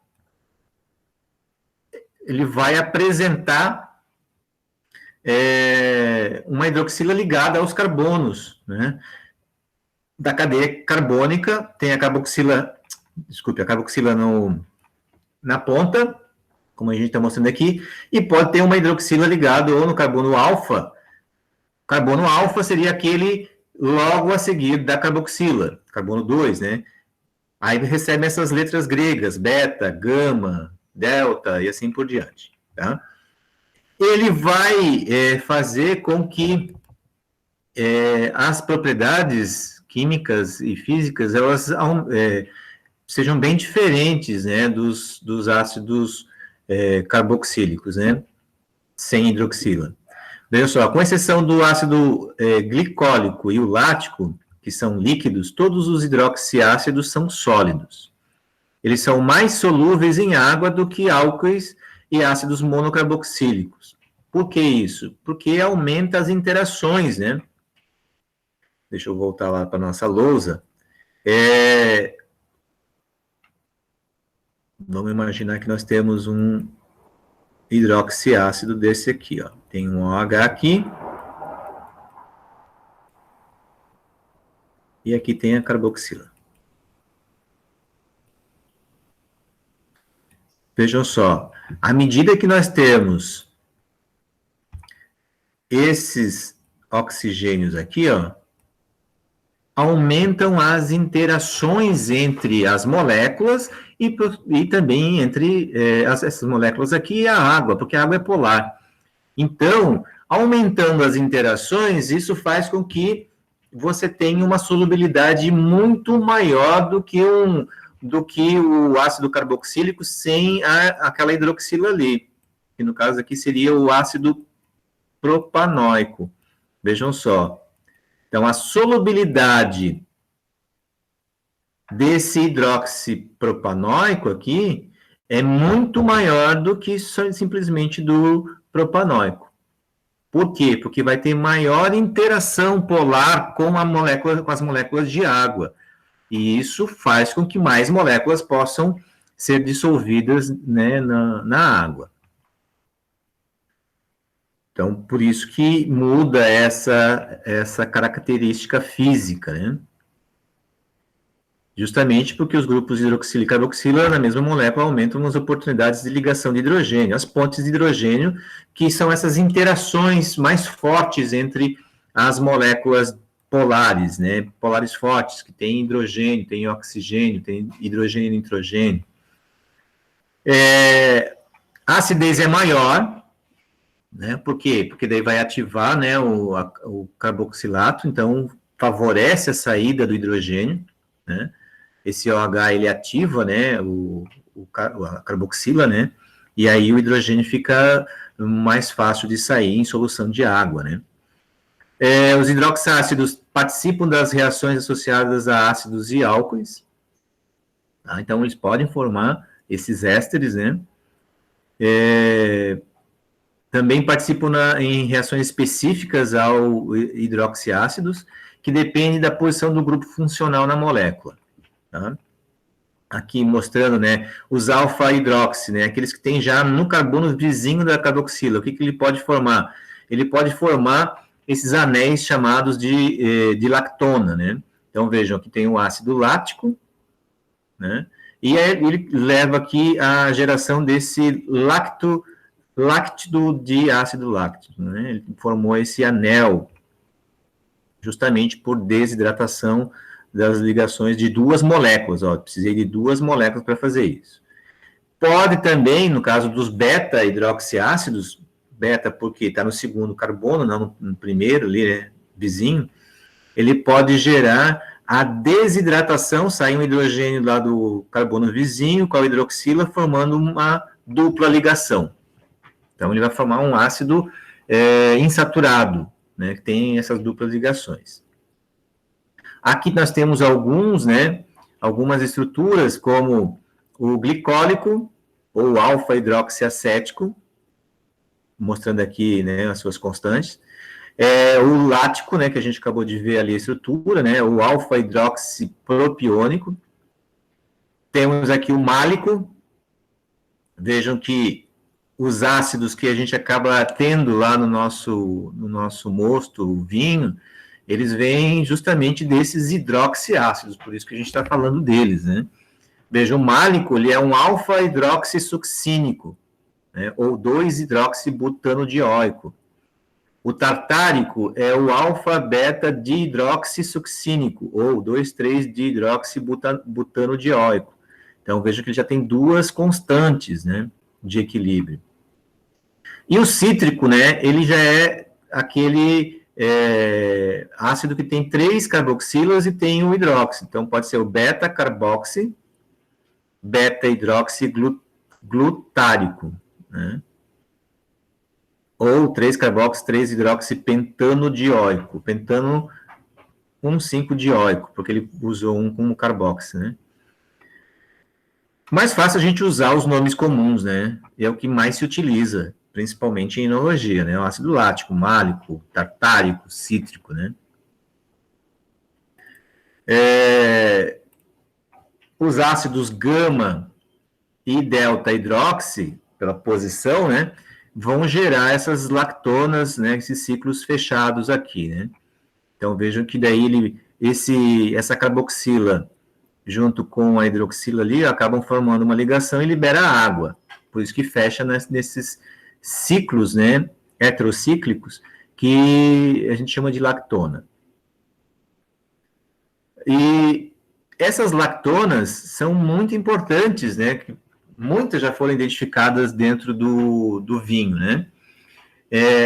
Ele vai apresentar uma hidroxila ligada aos carbonos, né? Da cadeia carbônica, tem a carboxila na ponta, como a gente está mostrando aqui, e pode ter uma hidroxila ligada ou no carbono alfa. Carbono alfa seria aquele logo a seguir da carboxila, carbono 2, né? Aí recebe essas letras gregas, beta, gama, delta e assim por diante, tá? Ele vai fazer com que as propriedades químicas e físicas, elas sejam bem diferentes, né, dos ácidos carboxílicos, né, sem hidroxila. Veja só, com exceção do ácido glicólico e o lático, que são líquidos, todos os hidroxiácidos são sólidos. Eles são mais solúveis em água do que álcoois e ácidos monocarboxílicos. Por que isso? Porque aumenta as interações, né? Deixa eu voltar lá para a nossa lousa. Vamos imaginar que nós temos um hidroxiácido desse aqui, ó. Tem um OH aqui. E aqui tem a carboxila. Vejam só, à medida que nós temos esses oxigênios aqui, ó, aumentam as interações entre as moléculas e também entre essas moléculas aqui e a água, porque a água é polar. Então, aumentando as interações, isso faz com que você tenha uma solubilidade muito maior do que o ácido carboxílico sem aquela hidroxila ali, que no caso aqui seria o ácido propanóico. Vejam só. Então, a solubilidade desse hidroxipropanóico aqui é muito maior do que simplesmente do propanóico. Por quê? Porque vai ter maior interação polar com as moléculas de água. E isso faz com que mais moléculas possam ser dissolvidas, né, na água. Então, por isso que muda essa característica física, né? Justamente porque os grupos hidroxila e carboxila na mesma molécula aumentam as oportunidades de ligação de hidrogênio, as pontes de hidrogênio, que são essas interações mais fortes entre as moléculas polares, né? Polares fortes, que tem hidrogênio, tem oxigênio, tem hidrogênio e nitrogênio. A acidez é maior, né? Por quê? Porque daí vai ativar, né, o carboxilato, então favorece a saída do hidrogênio, né? Esse OH, ele ativa, né, a carboxila, né? E aí o hidrogênio fica mais fácil de sair em solução de água, né? Os hidroxácidos participam das reações associadas a ácidos e álcoois, tá? Então eles podem formar esses ésteres, né? também participam em reações específicas ao hidroxiácidos, que dependem da posição do grupo funcional na molécula. Tá? Aqui mostrando, né, os alfa-hidroxi, né, aqueles que tem já no carbono vizinho da carboxila. O que ele pode formar? Ele pode formar esses anéis chamados de lactona, né? Então, vejam, aqui tem o ácido lático, né? E aí ele leva aqui a geração desse láctido de ácido láctico, né? Ele formou esse anel, justamente por desidratação das ligações de duas moléculas. Ó, precisei de duas moléculas para fazer isso. Pode também, no caso dos beta-hidroxiácidos, beta porque está no segundo carbono, não no primeiro ali, né, vizinho, ele pode gerar a desidratação, sai um hidrogênio lá do carbono vizinho com a hidroxila, formando uma dupla ligação. Então, ele vai formar um ácido insaturado, né, que tem essas duplas ligações. Aqui nós temos algumas estruturas, como o glicólico, ou alfa-hidroxiacético, mostrando aqui, né, as suas constantes. O lático, né, que a gente acabou de ver ali a estrutura, né, o alfa-hidroxipropiônico. Temos aqui o málico. Vejam que os ácidos que a gente acaba tendo lá no nosso mosto, o vinho, eles vêm justamente desses hidroxiácidos, por isso que a gente está falando deles, né? Veja, o málico, ele é um alfa-hidroxissuccínico, né, ou 2-hidroxibutanodioico. O tartárico é o alfa-beta-dihidroxissuccínico, ou 2,3-dihidroxibutanodioico. Então, veja que ele já tem duas constantes, né, de equilíbrio. E o cítrico, né, ele já é aquele ácido que tem 3 carboxilas e tem um hidróxido. Então, pode ser o beta-carboxi, beta-hidroxiglutárico, né? Ou 3-carboxi, 3-hidroxipentanodioico. Pentano 1,5-dioico, porque ele usou um como carboxi, né? Mais fácil a gente usar os nomes comuns, né? E é o que mais se utiliza, principalmente em enologia, né? O ácido lático, málico, tartárico, cítrico, né? Os ácidos gama e delta hidroxi, pela posição, né, vão gerar essas lactonas, né, esses ciclos fechados aqui, né? Então, vejam que daí essa carboxila, junto com a hidroxila ali, acabam formando uma ligação e libera água. Por isso que fecha nesses ciclos, né, heterocíclicos, que a gente chama de lactona. E essas lactonas são muito importantes, né? Muitas já foram identificadas dentro do vinho, né?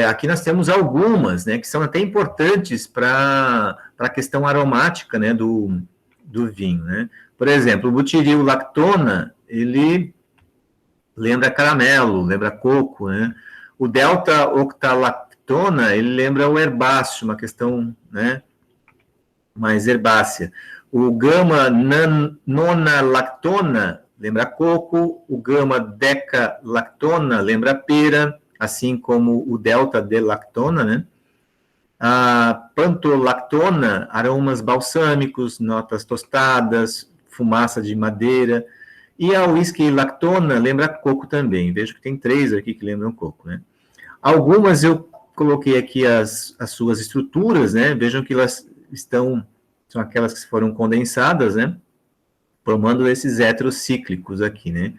Aqui nós temos algumas, né, que são até importantes para a questão aromática, né, do vinho, né? Por exemplo, o butiril lactona, ele lembra caramelo, lembra coco, né? O delta-octalactona, ele lembra o herbáceo, uma questão, né, mais herbácea. O gama-nonalactona lembra coco, o gama-decalactona lembra pera, assim como o delta-delactona, né? A pantolactona, aromas balsâmicos, notas tostadas, fumaça de madeira. E a whisky-lactona lembra coco também. Vejo que tem 3 aqui que lembram coco, né? Algumas eu coloquei aqui as suas estruturas, né? Vejam que elas são aquelas que foram condensadas, né? Formando esses heterocíclicos aqui, né?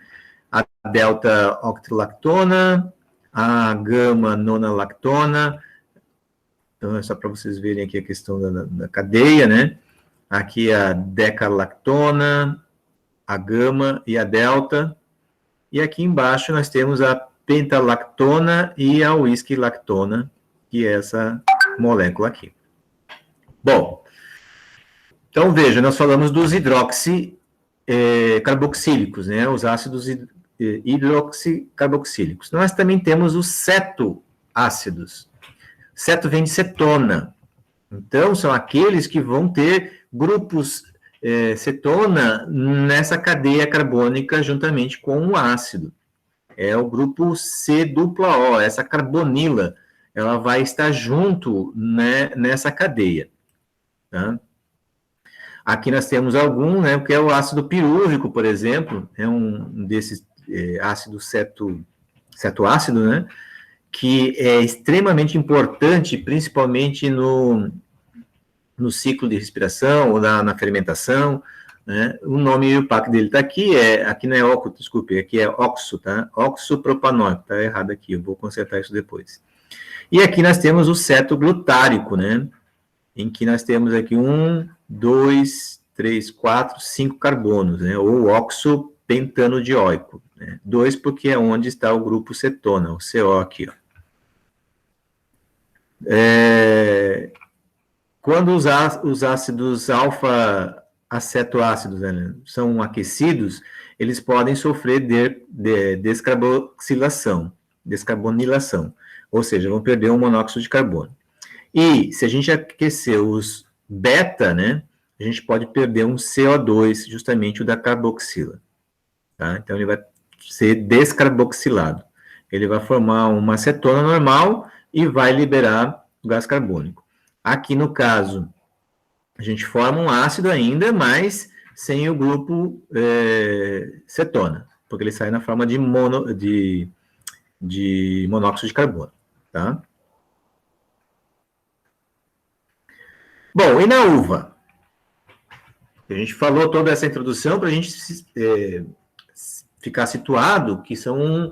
A delta-octilactona, a gama-nonalactona. Então, é só para vocês verem aqui a questão da cadeia, né? Aqui a decalactona, a gama e a delta. E aqui embaixo nós temos a pentalactona e a whisky-lactona, que é essa molécula aqui. Bom, então veja, nós falamos dos hidroxicarboxílicos, né? Os ácidos hidroxicarboxílicos. Nós também temos os cetoácidos. Ceto vem de cetona. Então, são aqueles que vão ter grupos cetona nessa cadeia carbônica juntamente com o ácido. é o grupo C-O, essa carbonila, ela vai estar junto, né, nessa cadeia, tá? Aqui nós temos algum, né, que é o ácido pirúvico, por exemplo, é um desses ácidos cetoácido, né, que é extremamente importante, principalmente no ciclo de respiração ou na fermentação, né? O nome e o PAC dele está aqui, aqui não é óxido, desculpe, aqui é oxo, tá? Oxopropanóico, tá errado aqui, eu vou consertar isso depois. E aqui nós temos o cetoglutárico, né? Em que nós temos aqui 1, 2, 3, 4, 5 carbonos, né? Ou oxopentanodioico, né? 2 porque é onde está o grupo cetona, o CO aqui, ó. Quando os ácidos alfa-acetoácidos, né, são aquecidos, eles podem sofrer descarbonilação, ou seja, vão perder o monóxido de carbono. E se a gente aquecer os beta, né, a gente pode perder um CO2, justamente o da carboxila. Tá? Então ele vai ser descarboxilado. Ele vai formar uma acetona normal e vai liberar o gás carbônico. Aqui no caso, a gente forma um ácido ainda, mas sem o grupo cetona, porque ele sai na forma de monóxido de carbono. Tá? Bom, e na uva? A gente falou toda essa introdução para a gente ficar situado que são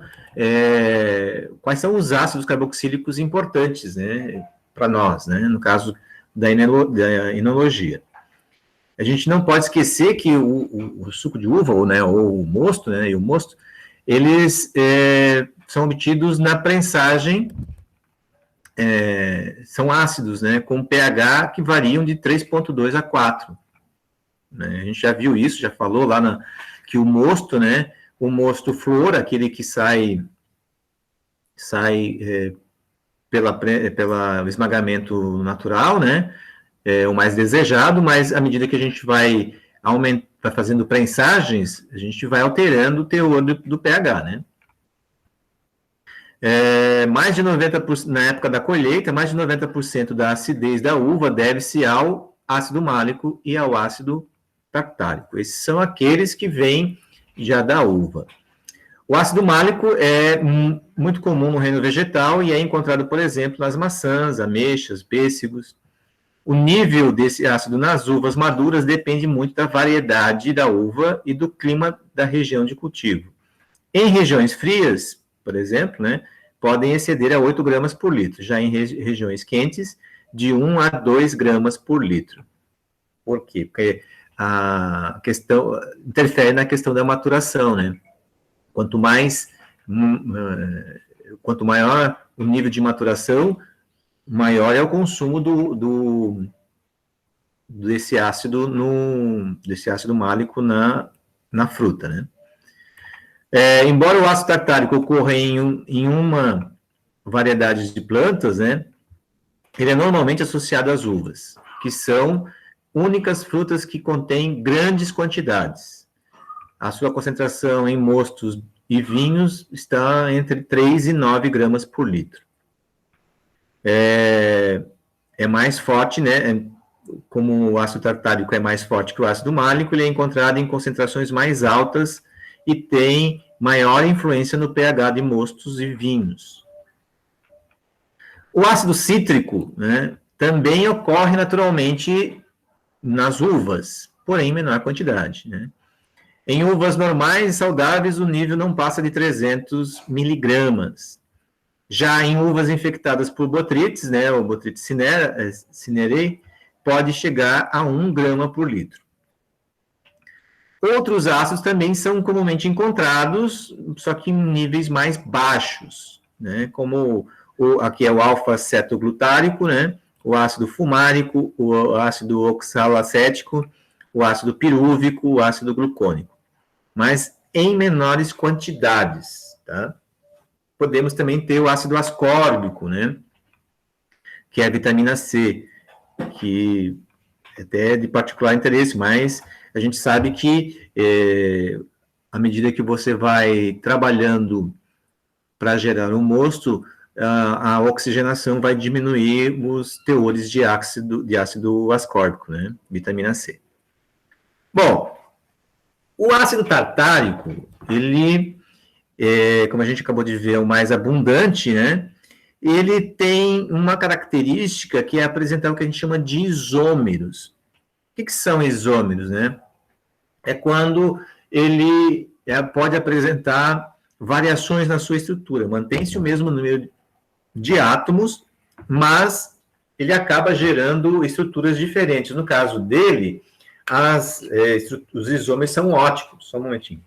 quais são os ácidos carboxílicos importantes, né, para nós, né, no caso da enologia. A gente não pode esquecer que o suco de uva, ou o mosto, né, e o mosto, eles são obtidos na prensagem, são ácidos, né, com pH que variam de 3,2 a 4. Né? A gente já viu isso, já falou lá que o mosto, né, o mosto flor, aquele que sai pelo esmagamento natural, né, o mais desejado, mas à medida que a gente vai fazendo prensagens, a gente vai alterando o teor do pH, né. Mais de 90%, na época da colheita, mais de 90% da acidez da uva deve-se ao ácido málico e ao ácido tartárico. Esses são aqueles que vêm já da uva. O ácido málico é muito comum no reino vegetal e é encontrado, por exemplo, nas maçãs, ameixas, pêssegos. O nível desse ácido nas uvas maduras depende muito da variedade da uva e do clima da região de cultivo. Em regiões frias, por exemplo, né, podem exceder a 8 gramas por litro, já em regiões quentes, de 1 a 2 gramas por litro. Por quê? Porque a questão interfere na questão da maturação, né? Quanto maior o nível de maturação, maior é o consumo desse ácido málico na fruta, né? Embora o ácido tartárico ocorra em uma variedade de plantas, né, ele é normalmente associado às uvas, que são únicas frutas que contêm grandes quantidades. A sua concentração em mostos e vinhos está entre 3 e 9 gramas por litro. É mais forte, né? Como o ácido tartárico é mais forte que o ácido málico, ele é encontrado em concentrações mais altas e tem maior influência no pH de mostos e vinhos. O ácido cítrico, né, também ocorre naturalmente nas uvas, porém em menor quantidade, né? Em uvas normais e saudáveis, o nível não passa de 300 miligramas. Já em uvas infectadas por botrites, né, o Botrytis cinereae, pode chegar a 1 grama por litro. Outros ácidos também são comumente encontrados, só que em níveis mais baixos, né, como aqui é o alfa-cetoglutárico, né, o ácido fumárico, o ácido oxalacético, o ácido pirúvico, o ácido glucônico, mas em menores quantidades, tá? Podemos também ter o ácido ascórbico, né, que é a vitamina C, que até é de particular interesse, mas a gente sabe que à medida que você vai trabalhando para gerar um mosto, a oxigenação vai diminuir os teores de ácido ascórbico, né? Vitamina C. Bom, o ácido tartárico, ele, como a gente acabou de ver, é o mais abundante, né? Ele tem uma característica que é apresentar o que a gente chama de isômeros. O que são isômeros, né? É quando ele pode apresentar variações na sua estrutura, mantém-se o mesmo número de átomos, mas ele acaba gerando estruturas diferentes. No caso dele, os isômeros são óticos. Só um momentinho.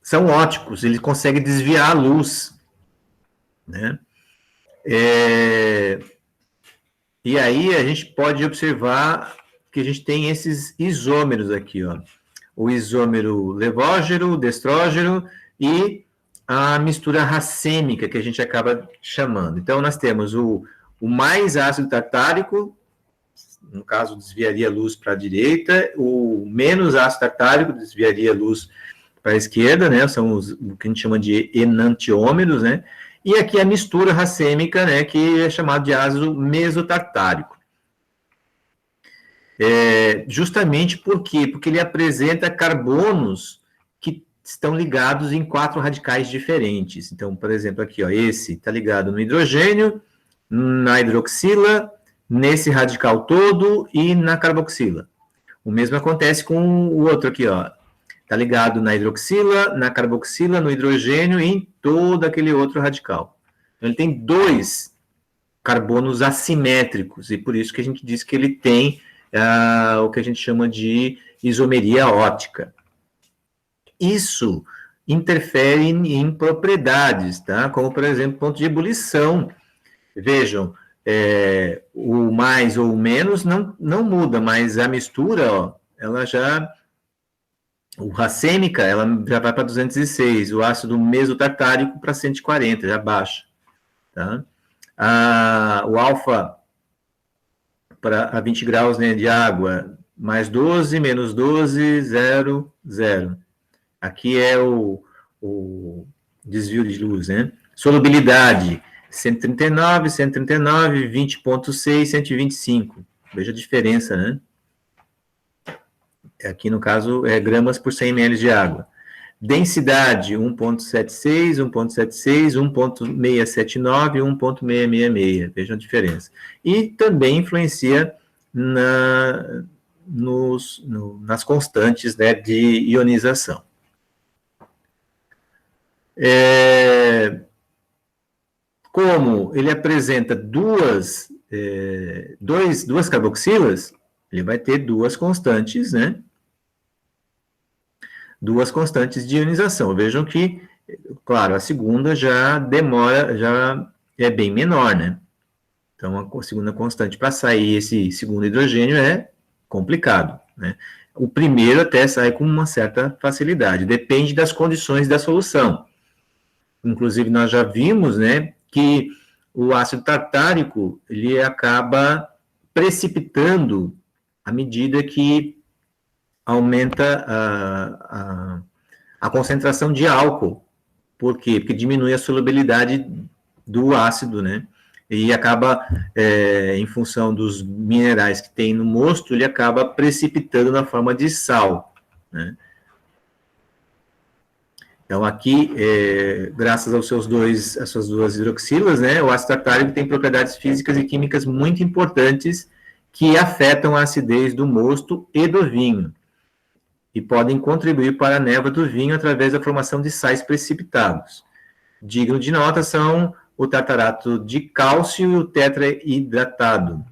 São óticos, ele consegue desviar a luz, né? E aí a gente pode observar que a gente tem esses isômeros aqui, ó. O isômero levógeno, destrógeno e a mistura racêmica, que a gente acaba chamando. Então, nós temos o mais ácido tartárico, no caso, desviaria a luz para a direita, o menos ácido tartárico desviaria a luz para a esquerda, né? São o que a gente chama de enantiômeros, né? E aqui a mistura racêmica, né, que é chamado de ácido mesotartárico. Justamente por quê? Porque ele apresenta carbonos que estão ligados em 4 radicais diferentes. Então, por exemplo, aqui, ó, esse está ligado no hidrogênio, na hidroxila, nesse radical todo e na carboxila. O mesmo acontece com o outro aqui, ó. Está ligado na hidroxila, na carboxila, no hidrogênio e em todo aquele outro radical. Então, ele tem 2 carbonos assimétricos, e por isso que a gente diz que ele tem o que a gente chama de isomeria ótica. Isso interfere em propriedades, tá? Como, por exemplo, ponto de ebulição. Vejam, o mais ou o menos não muda, mas a mistura, ó, ela já... O racêmica, ela já vai para 206, o ácido mesotartárico para 140, já baixa. Tá? O alfa para 20 graus, né, de água, mais 12, menos 12, 0, 0. Aqui é o desvio de luz, né? Solubilidade, 139, 139, 20,6, 125. Veja a diferença, né? Aqui, no caso, é gramas por 100 ml de água. Densidade, 1,76, 1,76, 1,679, 1,666. Vejam a diferença. E também influencia nas constantes, né, de ionização. Como ele apresenta duas carboxilas, ele vai ter 2 constantes, né? 2 constantes de ionização. Vejam que, claro, a segunda já demora, já é bem menor, né? Então, a segunda constante para sair esse segundo hidrogênio é complicado, né? O primeiro até sai com uma certa facilidade, depende das condições da solução. Inclusive, nós já vimos, né, que o ácido tartárico, ele acaba precipitando à medida que aumenta a concentração de álcool. Por quê? Porque diminui a solubilidade do ácido, né? E acaba, em função dos minerais que tem no mosto, ele acaba precipitando na forma de sal, né? Então, aqui, graças às suas 2 hidroxilas, né, o ácido tartárico tem propriedades físicas e químicas muito importantes que afetam a acidez do mosto e do vinho, e podem contribuir para a névoa do vinho através da formação de sais precipitados. Digno de nota são o tartarato de cálcio e o tetraidratado,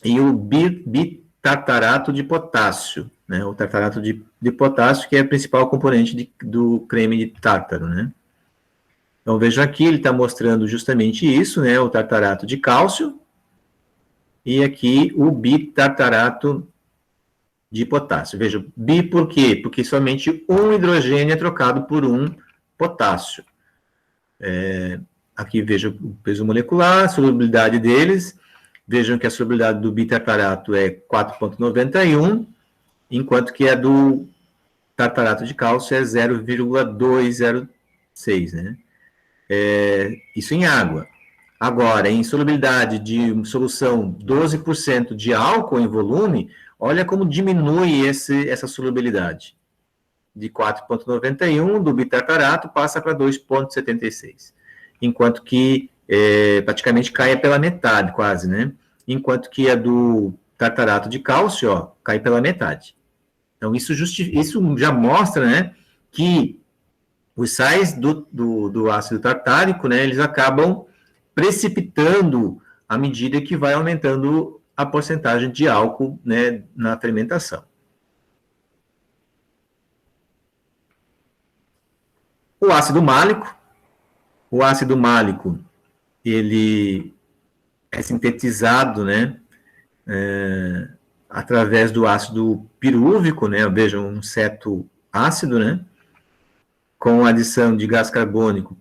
e o bitartarato de potássio, né? O tartarato de potássio, que é a principal componente do creme de tártaro, né? Então, vejam aqui, ele está mostrando justamente isso, né? O tartarato de cálcio, e aqui o bitartarato de potássio. Veja, bi por quê? Porque somente um hidrogênio é trocado por um potássio. Aqui veja o peso molecular, a solubilidade deles. Vejam que a solubilidade do bitartarato é 4,91, enquanto que a do tartarato de cálcio é 0,206, né? Isso em água. Agora, em solubilidade de solução 12% de álcool em volume, olha como diminui essa solubilidade. De 4,91 do bitartarato passa para 2,76. Enquanto que praticamente cai pela metade, quase, né? Enquanto que a do tartarato de cálcio, ó, cai pela metade. Então, isso já mostra, né, que os sais do ácido tartárico, né, eles acabam precipitando à medida que vai aumentando a porcentagem de álcool, né, na fermentação. O ácido málico, ele é sintetizado, né, através do ácido pirúvico, né, vejam, um ceto ácido, né, com adição de gás carbônico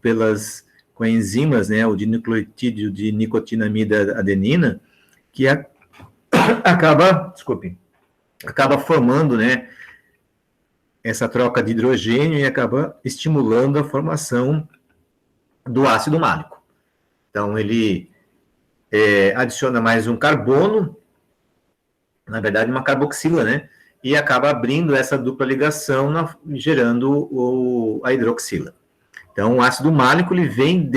com enzimas, né, o dinucleotídeo de nicotinamida adenina, que acaba formando, né, essa troca de hidrogênio e acaba estimulando a formação do ácido málico. Então, ele adiciona mais um carbono, na verdade, uma carboxila, né, e acaba abrindo essa dupla ligação, gerando a hidroxila. Então, o ácido málico ele vem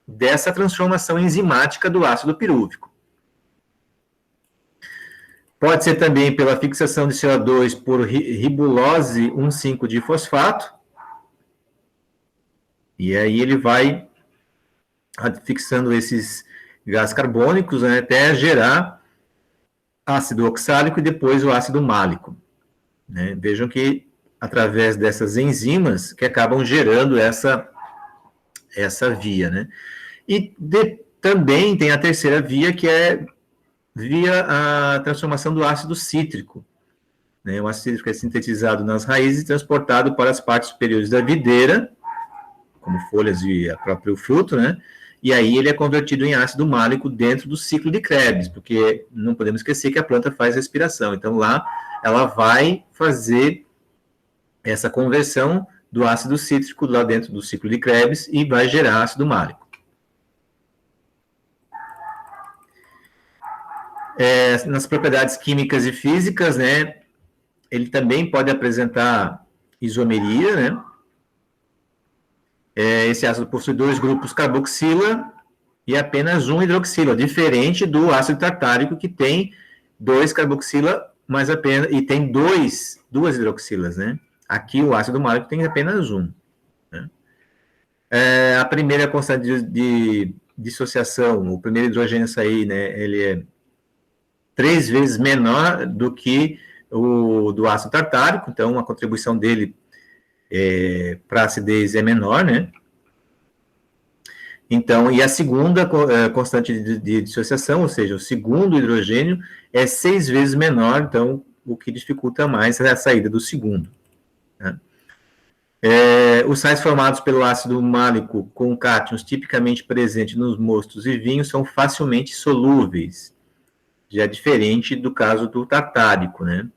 dessa transformação enzimática do ácido pirúvico. Pode ser também pela fixação de CO2 por ribulose 1,5-difosfato, e aí ele vai fixando esses gases carbônicos, né, até gerar ácido oxálico e depois o ácido málico, né? Vejam que através dessas enzimas que acabam gerando essa via, né? E também tem a terceira via, que é via a transformação do ácido cítrico, né? O ácido cítrico é sintetizado nas raízes e transportado para as partes superiores da videira, como folhas e o próprio fruto, né? E aí ele é convertido em ácido málico dentro do ciclo de Krebs, porque não podemos esquecer que a planta faz respiração. Então, lá ela vai fazer essa conversão do ácido cítrico lá dentro do ciclo de Krebs e vai gerar ácido málico. Nas propriedades químicas e físicas, né, ele também pode apresentar isomeria, né? Esse ácido possui 2 grupos carboxila e apenas um hidroxila, diferente do ácido tartárico, que tem 2 carboxila, mas apenas, e tem duas hidroxilas, né? Aqui o ácido málico tem apenas um, né? A primeira constante de dissociação, o primeiro hidrogênio a sair, né, ele é 3 vezes menor do que o do ácido tartárico, então a contribuição dele para a acidez é menor, né? Então, e a segunda constante de dissociação, ou seja, o segundo hidrogênio, é 6 vezes menor, então, o que dificulta mais é a saída do segundo, né? Os sais formados pelo ácido málico com cátions tipicamente presentes nos mostos e vinhos são facilmente solúveis, já diferente do caso do tartárico, né?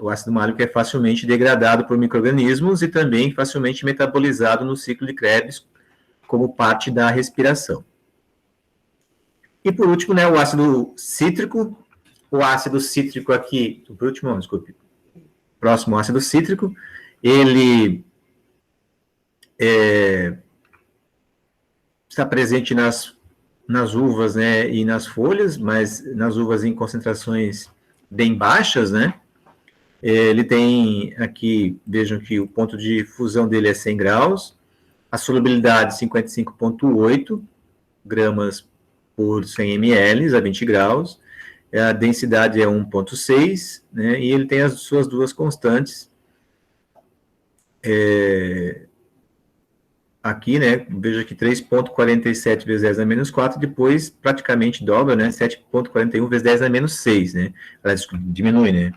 O ácido málico é facilmente degradado por micro-organismos e também facilmente metabolizado no ciclo de Krebs como parte da respiração. E por último, né, o ácido cítrico. O ácido cítrico aqui, por último, desculpe, próximo ácido cítrico, ele está presente nas uvas, né, e nas folhas, mas nas uvas em concentrações bem baixas, né? Ele tem aqui, vejam que o ponto de fusão dele é 100 graus, a solubilidade 55,8 gramas por 100 ml a 20 graus, a densidade é 1,6, né? E ele tem as suas duas constantes. Aqui, né, veja que 3,47 vezes 10 a menos 4, depois praticamente dobra, né, 7,41 vezes 10 a menos 6, né, diminui, né.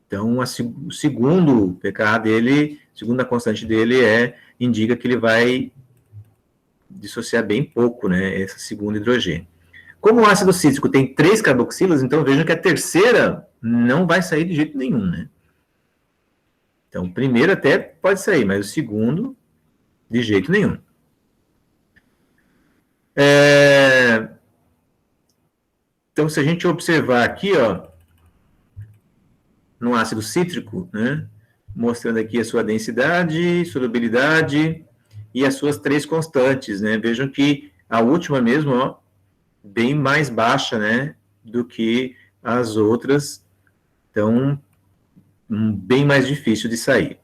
Então, o segundo pKa dele, segunda constante dele indica que ele vai dissociar bem pouco, né, esse segundo hidrogênio. Como o ácido cítrico tem 3 carboxilas, então vejam que a terceira não vai sair de jeito nenhum, né? Então, o primeiro até pode sair, mas o segundo, de jeito nenhum. Então, se a gente observar aqui, ó, no ácido cítrico, né, mostrando aqui a sua densidade, solubilidade e as suas 3 constantes, né? Vejam que a última mesmo, ó, bem mais baixa, né, do que as outras, então, bem mais difícil de sair.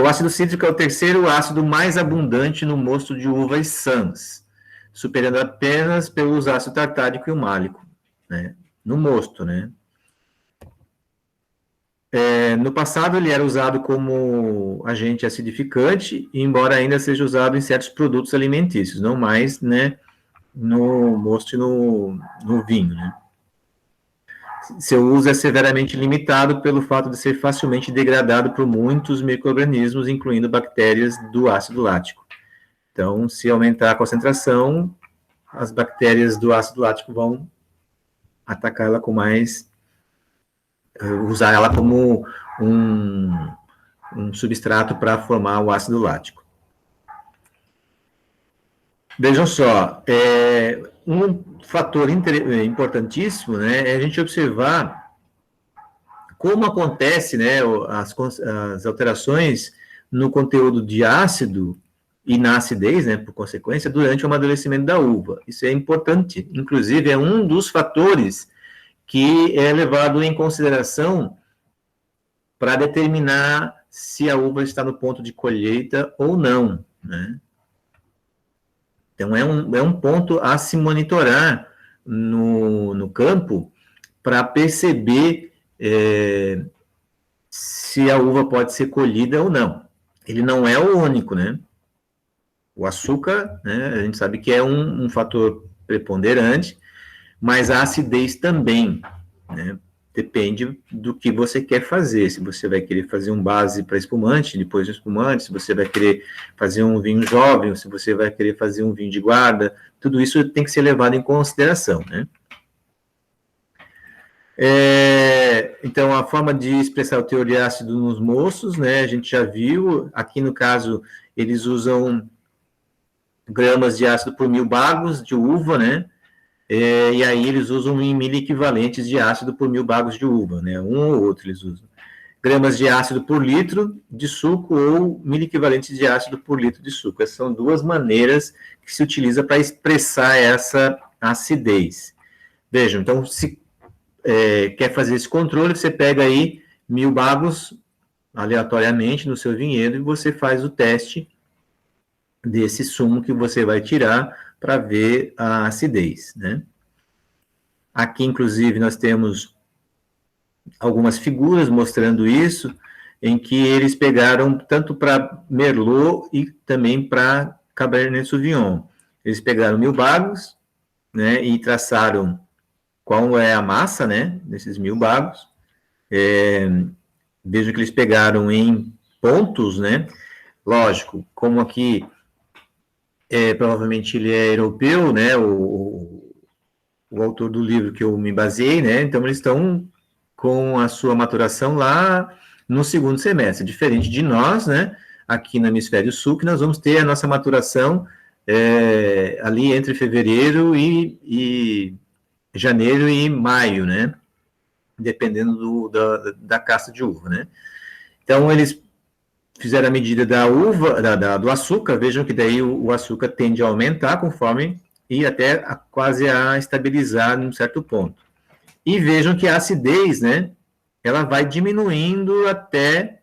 O ácido cítrico é o terceiro ácido mais abundante no mosto de uvas sãs, superando apenas pelos ácido tartárico e o málico, né, no mosto, né. No passado, ele era usado como agente acidificante, embora ainda seja usado em certos produtos alimentícios, não mais, né, no mosto e no vinho, né. Seu uso é severamente limitado pelo fato de ser facilmente degradado por muitos micro-organismos, incluindo bactérias do ácido lático. Então, se aumentar a concentração, as bactérias do ácido lático vão atacar ela com mais, usar ela como um substrato para formar o ácido lático. Vejam só, um fator importantíssimo, né, é a gente observar como acontece, né, as alterações no conteúdo de ácido e na acidez, né, por consequência, durante o amadurecimento da uva. Isso é importante, inclusive é um dos fatores que é levado em consideração para determinar se a uva está no ponto de colheita ou não, né? Então, é um ponto a se monitorar no campo para perceber se a uva pode ser colhida ou não. Ele não é o único, né? O açúcar, né, a gente sabe que é um fator preponderante, mas a acidez também, né? Depende do que você quer fazer. Se você vai querer fazer um base para espumante, depois de espumante, se você vai querer fazer um vinho jovem, se você vai querer fazer um vinho de guarda, tudo isso tem que ser levado em consideração, né? Então, a forma de expressar o teor de ácido nos mostos, né, a gente já viu, aqui no caso, eles usam gramas de ácido por 1000 bagos de uva, né, e aí eles usam em miliequivalentes de ácido por 1000 bagos de uva, né, um ou outro eles usam. Gramas de ácido por litro de suco ou miliequivalentes de ácido por litro de suco. Essas são duas maneiras que se utiliza para expressar essa acidez. Vejam, então, se quer fazer esse controle, você pega aí 1000 bagos aleatoriamente no seu vinhedo e você faz o teste desse sumo que você vai tirar para ver a acidez, né? Aqui, inclusive, nós temos algumas figuras mostrando isso, em que eles pegaram tanto para Merlot e também para Cabernet Sauvignon. Eles pegaram 1000 bagos, né, e traçaram qual é a massa, né, desses 1000 bagos. Vejam que eles pegaram em pontos, né, lógico, como aqui provavelmente ele é europeu, né, o autor do livro que eu me baseei, né, então eles estão com a sua maturação lá no segundo semestre, diferente de nós, né, aqui no hemisfério sul, que nós vamos ter a nossa maturação ali entre fevereiro e janeiro e maio, né, dependendo da casta de uva, né. Então, eles fizeram a medida da uva, do açúcar, vejam que daí o açúcar tende a aumentar conforme, e até quase a estabilizar num certo ponto. E vejam que a acidez, né, ela vai diminuindo até,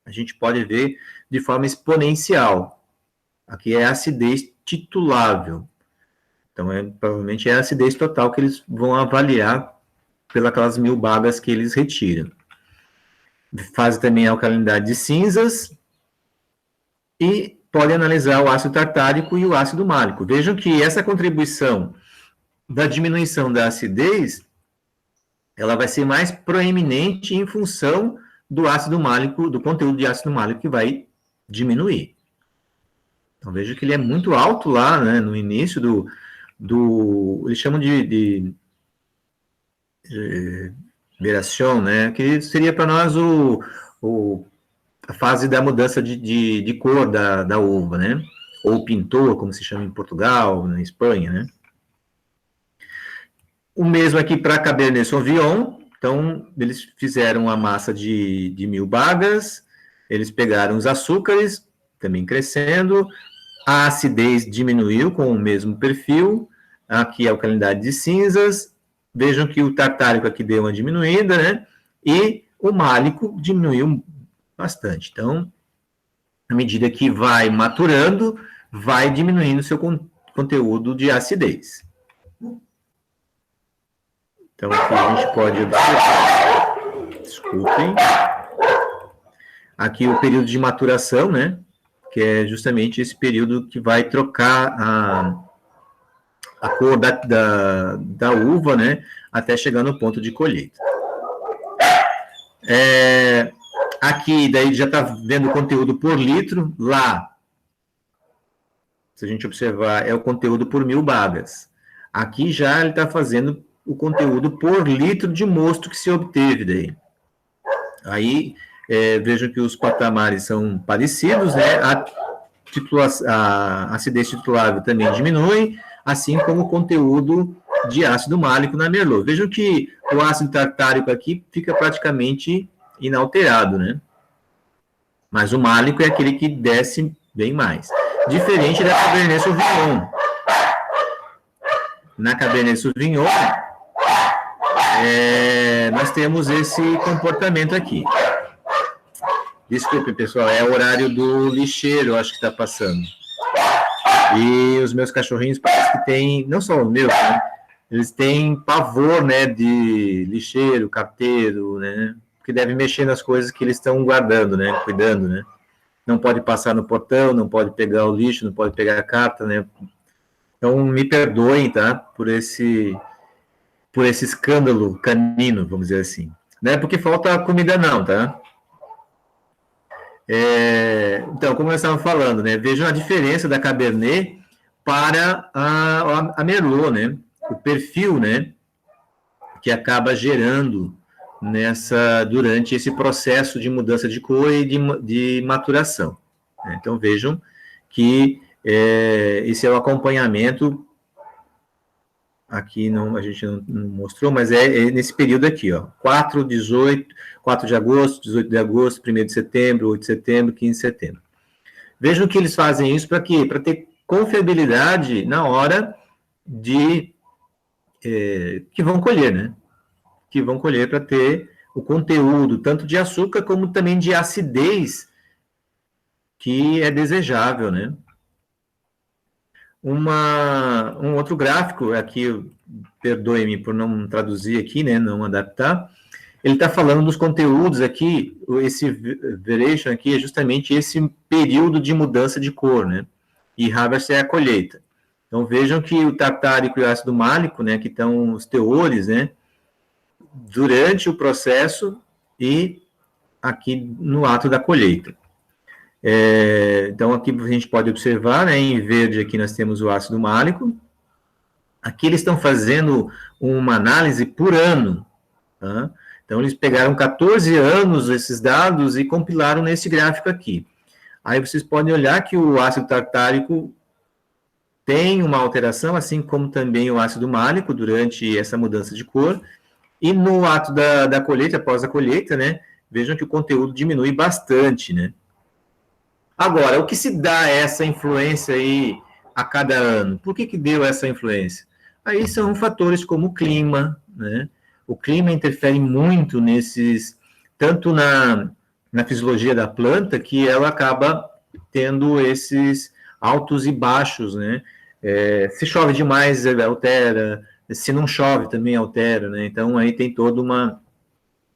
a gente pode ver, de forma exponencial. Aqui é a acidez titulável. Então, provavelmente é a acidez total que eles vão avaliar pelas 1000 bagas que eles retiram. Faz também a alcalinidade de cinzas e pode analisar o ácido tartárico e o ácido málico. Vejam que essa contribuição da diminuição da acidez, ela vai ser mais proeminente em função do ácido málico, do conteúdo de ácido málico que vai diminuir. Então, veja que ele é muito alto lá, né, no início eles chamam de veração, né, que seria para nós a fase da mudança de cor da uva, né, ou pintor, como se chama em Portugal, na Espanha, né. O mesmo aqui para Cabernet Sauvignon. Então, eles fizeram a massa de 1000 bagas, eles pegaram os açúcares, também crescendo, a acidez diminuiu com o mesmo perfil, aqui a alcalinidade de cinzas, vejam que o tartárico aqui deu uma diminuída, né? E o málico diminuiu bastante. Então, à medida que vai maturando, vai diminuindo o seu conteúdo de acidez. Então, aqui a gente pode observar, desculpem, aqui o período de maturação, né, que é justamente esse período que vai trocar a cor da uva, né, até chegar no ponto de colheita. Aqui, daí já está vendo o conteúdo por litro, lá, se a gente observar, é o conteúdo por 1000 bagas. Aqui já ele está fazendo o conteúdo por litro de mosto que se obteve daí. Aí, vejam que os patamares são parecidos, né? A acidez titulável também diminui, assim como o conteúdo de ácido málico na Merlot. Vejam que o ácido tartárico aqui fica praticamente inalterado, né? Mas o málico é aquele que desce bem mais. Diferente da Cabernet Sauvignon. Na Cabernet Sauvignon, nós temos esse comportamento aqui. Desculpe, pessoal, é o horário do lixeiro, acho que está passando. E os meus cachorrinhos parece que tem, não só os meus, né? Eles têm pavor, né, de lixeiro, carteiro, né? Porque devem mexer nas coisas que eles estão guardando, né, cuidando, né? Não pode passar no portão, não pode pegar o lixo, não pode pegar a carta, né? Então, me perdoem, tá, por esse escândalo canino, vamos dizer assim. Não é porque falta comida, não, tá? Então, como nós estávamos falando, né? Vejam a diferença da Cabernet para a Merlot, né? O perfil, né? Que acaba gerando durante esse processo de mudança de cor e de maturação. Né? Então, vejam que esse é o acompanhamento. Aqui não, a gente não mostrou, mas é nesse período aqui, ó, 4 de agosto, 18 de agosto, 1º de setembro, 8 de setembro, 15 de setembro. Vejam que eles fazem isso para quê? Para ter confiabilidade na hora que vão colher, né? Que vão colher para ter o conteúdo, tanto de açúcar como também de acidez, que é desejável, né? Um outro gráfico, aqui, perdoe-me por não traduzir aqui, né, não adaptar, ele está falando dos conteúdos aqui, esse variation aqui é justamente esse período de mudança de cor, né, e harvest é a colheita. Então, vejam que o tartárico e o ácido málico, né, que estão os teores, né, durante o processo e aqui no ato da colheita. Então, aqui a gente pode observar, né, em verde aqui nós temos o ácido málico. Aqui eles estão fazendo uma análise por ano. Tá? Então, eles pegaram 14 anos esses dados e compilaram nesse gráfico aqui. Aí vocês podem olhar que o ácido tartárico tem uma alteração, assim como também o ácido málico, durante essa mudança de cor. E no ato da colheita, após a colheita, né, vejam que o conteúdo diminui bastante, né. Agora, o que se dá essa influência aí a cada ano? Por que deu essa influência? Aí são fatores como o clima, né? O clima interfere muito tanto na fisiologia da planta, que ela acaba tendo esses altos e baixos, né? Se chove demais, altera, se não chove também altera, né? Então, aí tem toda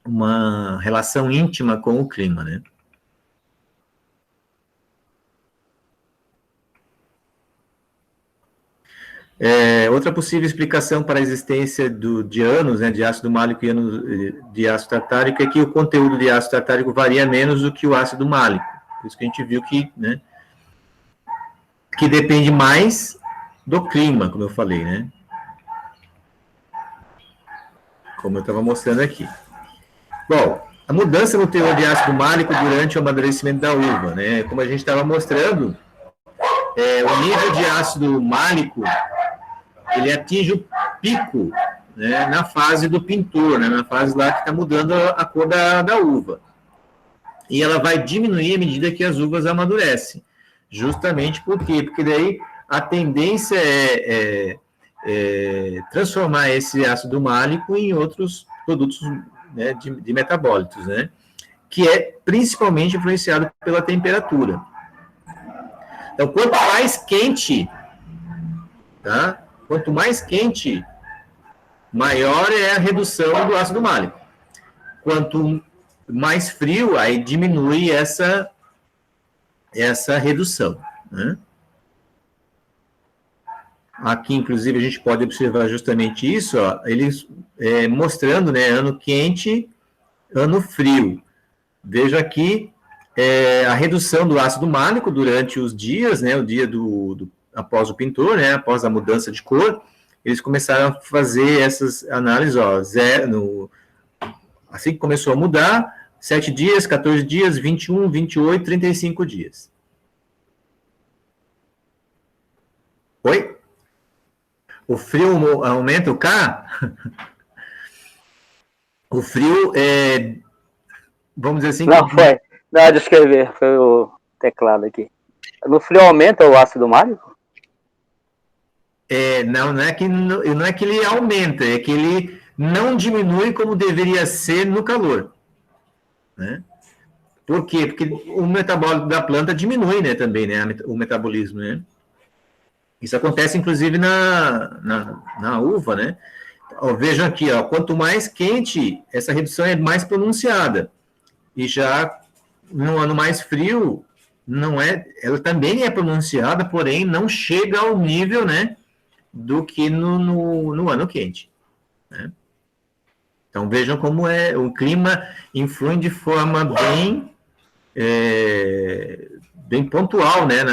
uma relação íntima com o clima, né? Outra possível explicação para a existência de anos, né, de ácido málico e anos de ácido tartárico é que o conteúdo de ácido tartárico varia menos do que o ácido málico. Por isso que a gente viu que, né, que depende mais do clima, como eu falei, né? Como eu estava mostrando aqui. Bom, a mudança no teor de ácido málico durante o amadurecimento da uva, né? Como a gente estava mostrando, o nível de ácido málico, ele atinge o pico, né, na fase do pintor, né, na fase lá que está mudando a cor da uva. E ela vai diminuir à medida que as uvas amadurecem. Justamente por quê? Porque daí a tendência é transformar esse ácido málico em outros produtos, né, de metabólitos, né? Que é principalmente influenciado pela temperatura. Então, quanto mais quente, tá? Quanto mais quente, maior é a redução do ácido málico. Quanto mais frio, aí diminui essa redução, né? Aqui, inclusive, a gente pode observar justamente isso, ó, eles mostrando, né, ano quente, ano frio. Veja aqui a redução do ácido málico durante os dias, né, o dia após o pintor, né, após a mudança de cor, eles começaram a fazer essas análises, ó, assim que começou a mudar, 7 dias, 14 dias, 21, 28, 35 dias. Oi? O frio aumenta o K? O frio vamos dizer assim... Não, foi. Na hora de escrever, foi o teclado aqui. No frio aumenta o ácido málico? Não é que ele aumenta, é que ele não diminui como deveria ser no calor, né? Por quê? Porque o metabólico da planta diminui, né, também, né, o metabolismo, né? Isso acontece, inclusive, na uva, né? Vejam aqui, ó, quanto mais quente, essa redução é mais pronunciada. E já no ano mais frio, ela também é pronunciada, porém não chega ao nível, né, do que no ano quente, né? Então vejam como o clima influi de forma bem pontual, né,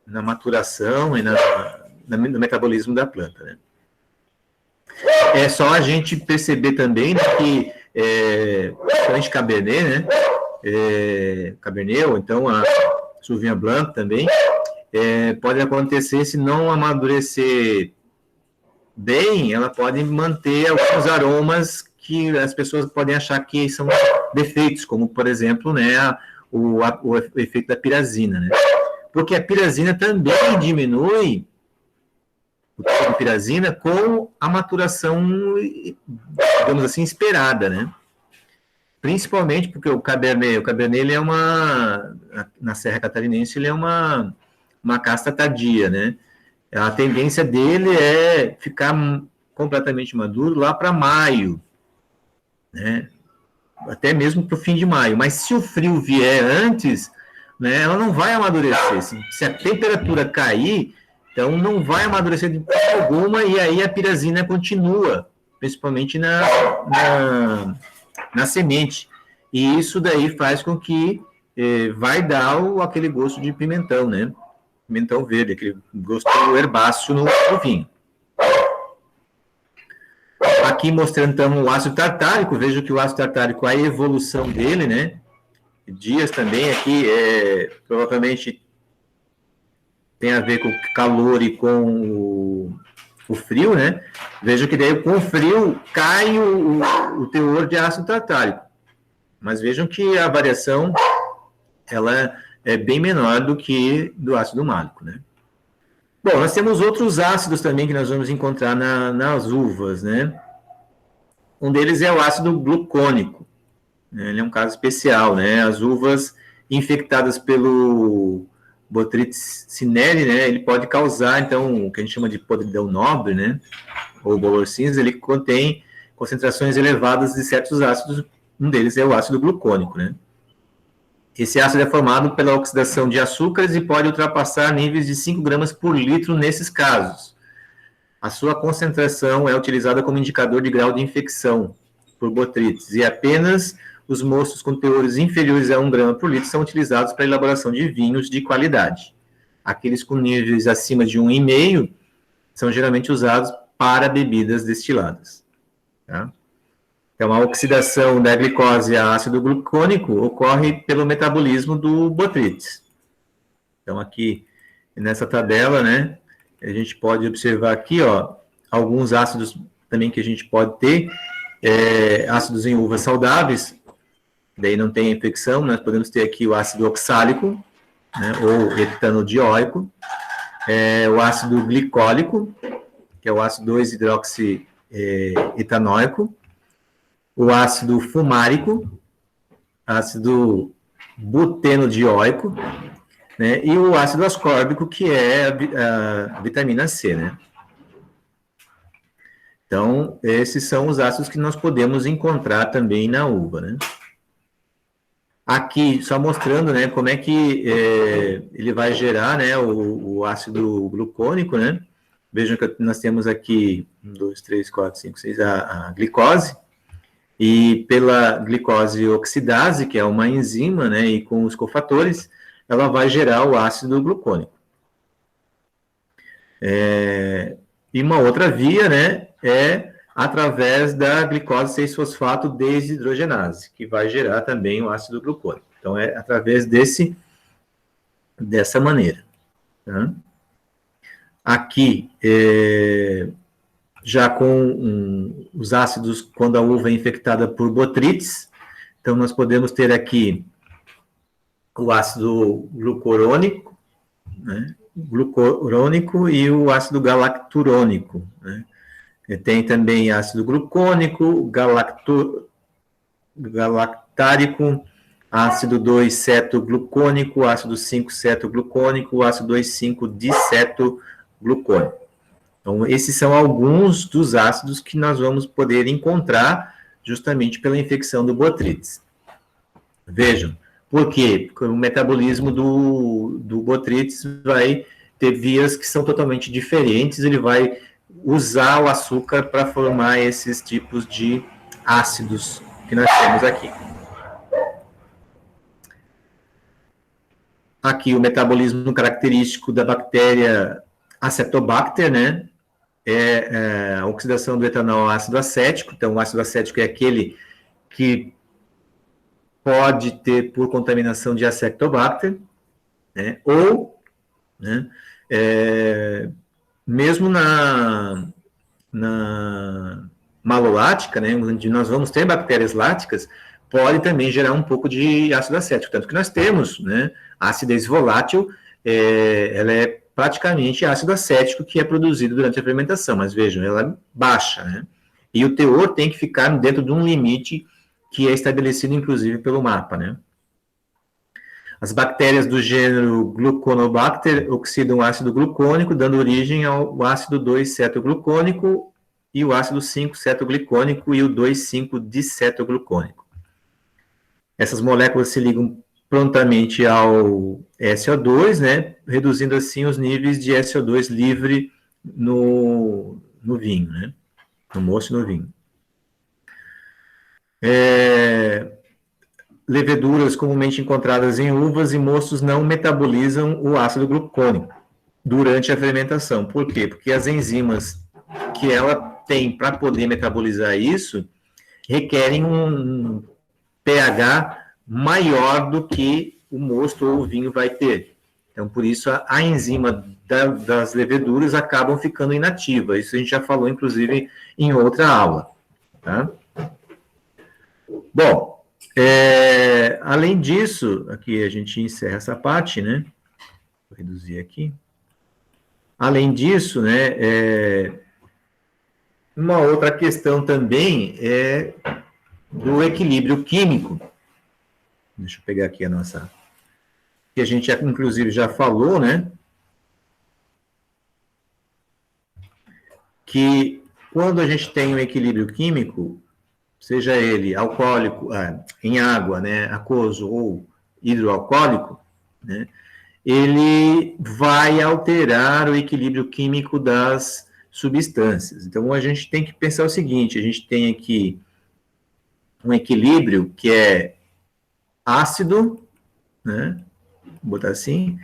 na maturação e no metabolismo da planta, né? É só a gente perceber também, né, que principalmente Cabernet, né, Cabernet, ou então a Sauvignon Blanc também, pode acontecer, se não amadurecer bem, ela pode manter alguns aromas que as pessoas podem achar que são defeitos, como, por exemplo, né, o efeito da pirazina, né? Porque a pirazina também diminui o tipo de pirazina com a maturação, digamos assim, esperada, né? Principalmente porque o Cabernet ele é na Serra Catarinense, ele é uma casta tardia, né? A tendência dele é ficar completamente maduro lá para maio, né? Até mesmo para o fim de maio. Mas se o frio vier antes, né, ela não vai amadurecer. Se a temperatura cair, então não vai amadurecer de forma alguma, e aí a pirazina continua, principalmente na semente. E isso daí faz com que vai dar aquele gosto de pimentão, né? Pimentão verde, aquele gosto herbáceo no vinho. Aqui mostrando então o ácido tartárico, vejo que o ácido tartárico, a evolução dele, né? Dias também aqui, provavelmente tem a ver com o calor e com o frio, né? Vejo que daí com o frio cai o teor de ácido tartárico. Mas vejam que a variação, ela é bem menor do que do ácido málico, né? Bom, nós temos outros ácidos também que nós vamos encontrar nas uvas, né? Um deles é o ácido glucônico, né? Ele é um caso especial, né? As uvas infectadas pelo Botrytis cinerea, né? Ele pode causar, então, o que a gente chama de podridão nobre, né? Ou bolor cinza, ele contém concentrações elevadas de certos ácidos, um deles é o ácido glucônico, né? Esse ácido é formado pela oxidação de açúcares e pode ultrapassar níveis de 5 gramas por litro nesses casos. A sua concentração é utilizada como indicador de grau de infecção por Botrytis, e apenas os mostos com teores inferiores a 1 grama por litro são utilizados para a elaboração de vinhos de qualidade. aqueles com níveis acima de 1,5 são geralmente usados para bebidas destiladas. Tá? Então, a oxidação da glicose a ácido glucônico ocorre pelo metabolismo do botrytis. Então, aqui nessa tabela, né, a gente pode observar aqui, ó, alguns ácidos também que a gente pode ter, ácidos em uvas saudáveis, daí não tem infecção, nós podemos ter aqui o ácido oxálico, né, ou etanodioico, o ácido glicólico, que é o ácido 2-hidroxietanóico, o ácido fumárico, ácido butenodioico, né, e o ácido ascórbico, que é a vitamina C, né? Então, esses são os ácidos que nós podemos encontrar também na uva, né? Aqui, só mostrando, né, como é que ele vai gerar, né, o ácido glucônico, né? Vejam que nós temos aqui 1, 2, 3, 4, 5, 6, a glicose, e pela glicose oxidase, que é uma enzima, né, e com os cofatores, ela vai gerar o ácido glucônico. E uma outra via, né, é através da glicose 6-fosfato desidrogenase, que vai gerar também o ácido glucônico. Então, é através dessa maneira. Tá? Aqui, já com os ácidos, quando a uva é infectada por botrytis, então nós podemos ter aqui o ácido glucurônico, né, e o ácido galacturônico, né. Tem também ácido glucônico, galactárico, ácido 2-cetoglucônico, ácido 5-cetoglucônico, ácido 2,5-dicetoglucônico. Então, esses são alguns dos ácidos que nós vamos poder encontrar justamente pela infecção do botrytis. Vejam, por quê? Porque o metabolismo do botrytis vai ter vias que são totalmente diferentes, ele vai usar o açúcar para formar esses tipos de ácidos que nós temos aqui. Aqui o metabolismo característico da bactéria Acetobacter, né? A oxidação do etanol ao ácido acético. Então, o ácido acético é aquele que pode ter por contaminação de Acetobacter, né? Ou, né, mesmo na malolática, né, onde nós vamos ter bactérias láticas, pode também gerar um pouco de ácido acético. Tanto que nós temos, né, a acidez volátil, ela é praticamente ácido acético que é produzido durante a fermentação, mas vejam, ela é baixa, né? E o teor tem que ficar dentro de um limite que é estabelecido, inclusive, pelo mapa, né? As bactérias do gênero Gluconobacter oxidam o ácido glucônico, dando origem ao ácido 2-cetoglucônico e o ácido 5-cetoglicônico e o 2,5-dicetoglucônico. Essas moléculas se ligam prontamente ao SO2, né, reduzindo assim os níveis de SO2 livre no vinho, né, no mosto e no vinho. Leveduras comumente encontradas em uvas e mostos não metabolizam o ácido glucônico durante a fermentação. Por quê? Porque as enzimas que ela tem para poder metabolizar isso requerem um pH maior do que o mosto ou o vinho vai ter. Então, por isso, a enzima das leveduras acabam ficando inativa. Isso a gente já falou, inclusive, em outra aula. Tá? Bom, além disso, aqui a gente encerra essa parte, né? Vou reduzir aqui. Além disso, né, uma outra questão também é do equilíbrio químico. Deixa eu pegar aqui a nossa... que a gente, inclusive, já falou, né? Que quando a gente tem um equilíbrio químico, seja ele alcoólico, em água, né, aquoso ou hidroalcoólico, né, ele vai alterar o equilíbrio químico das substâncias. Então, a gente tem que pensar o seguinte, a gente tem aqui um equilíbrio que é ácido, né, vou botar assim,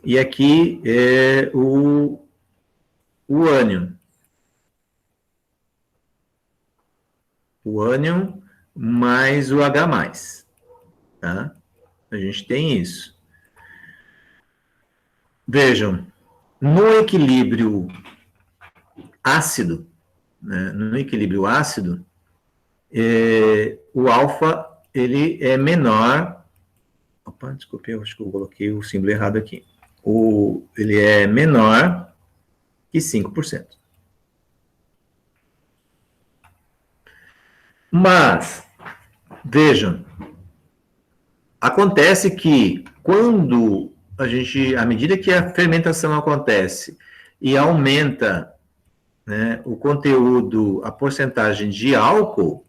e aqui é o ânion. O ânion mais o H+, tá? A gente tem isso. Vejam, no equilíbrio ácido, né, o alfa ele é menor. Opa, desculpe, eu acho que eu coloquei o símbolo errado aqui. Ele é menor que 5%. Mas, vejam, acontece que quando à medida que a fermentação acontece e aumenta, né, o conteúdo, a porcentagem de álcool,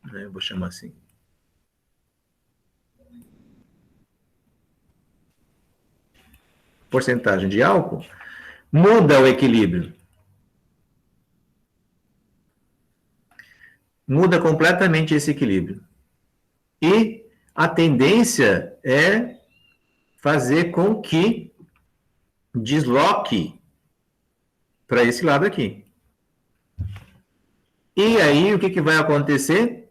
né, vou chamar assim, porcentagem de álcool, muda o equilíbrio. Muda completamente esse equilíbrio. E a tendência é fazer com que desloque para esse lado aqui. E aí, o que vai acontecer?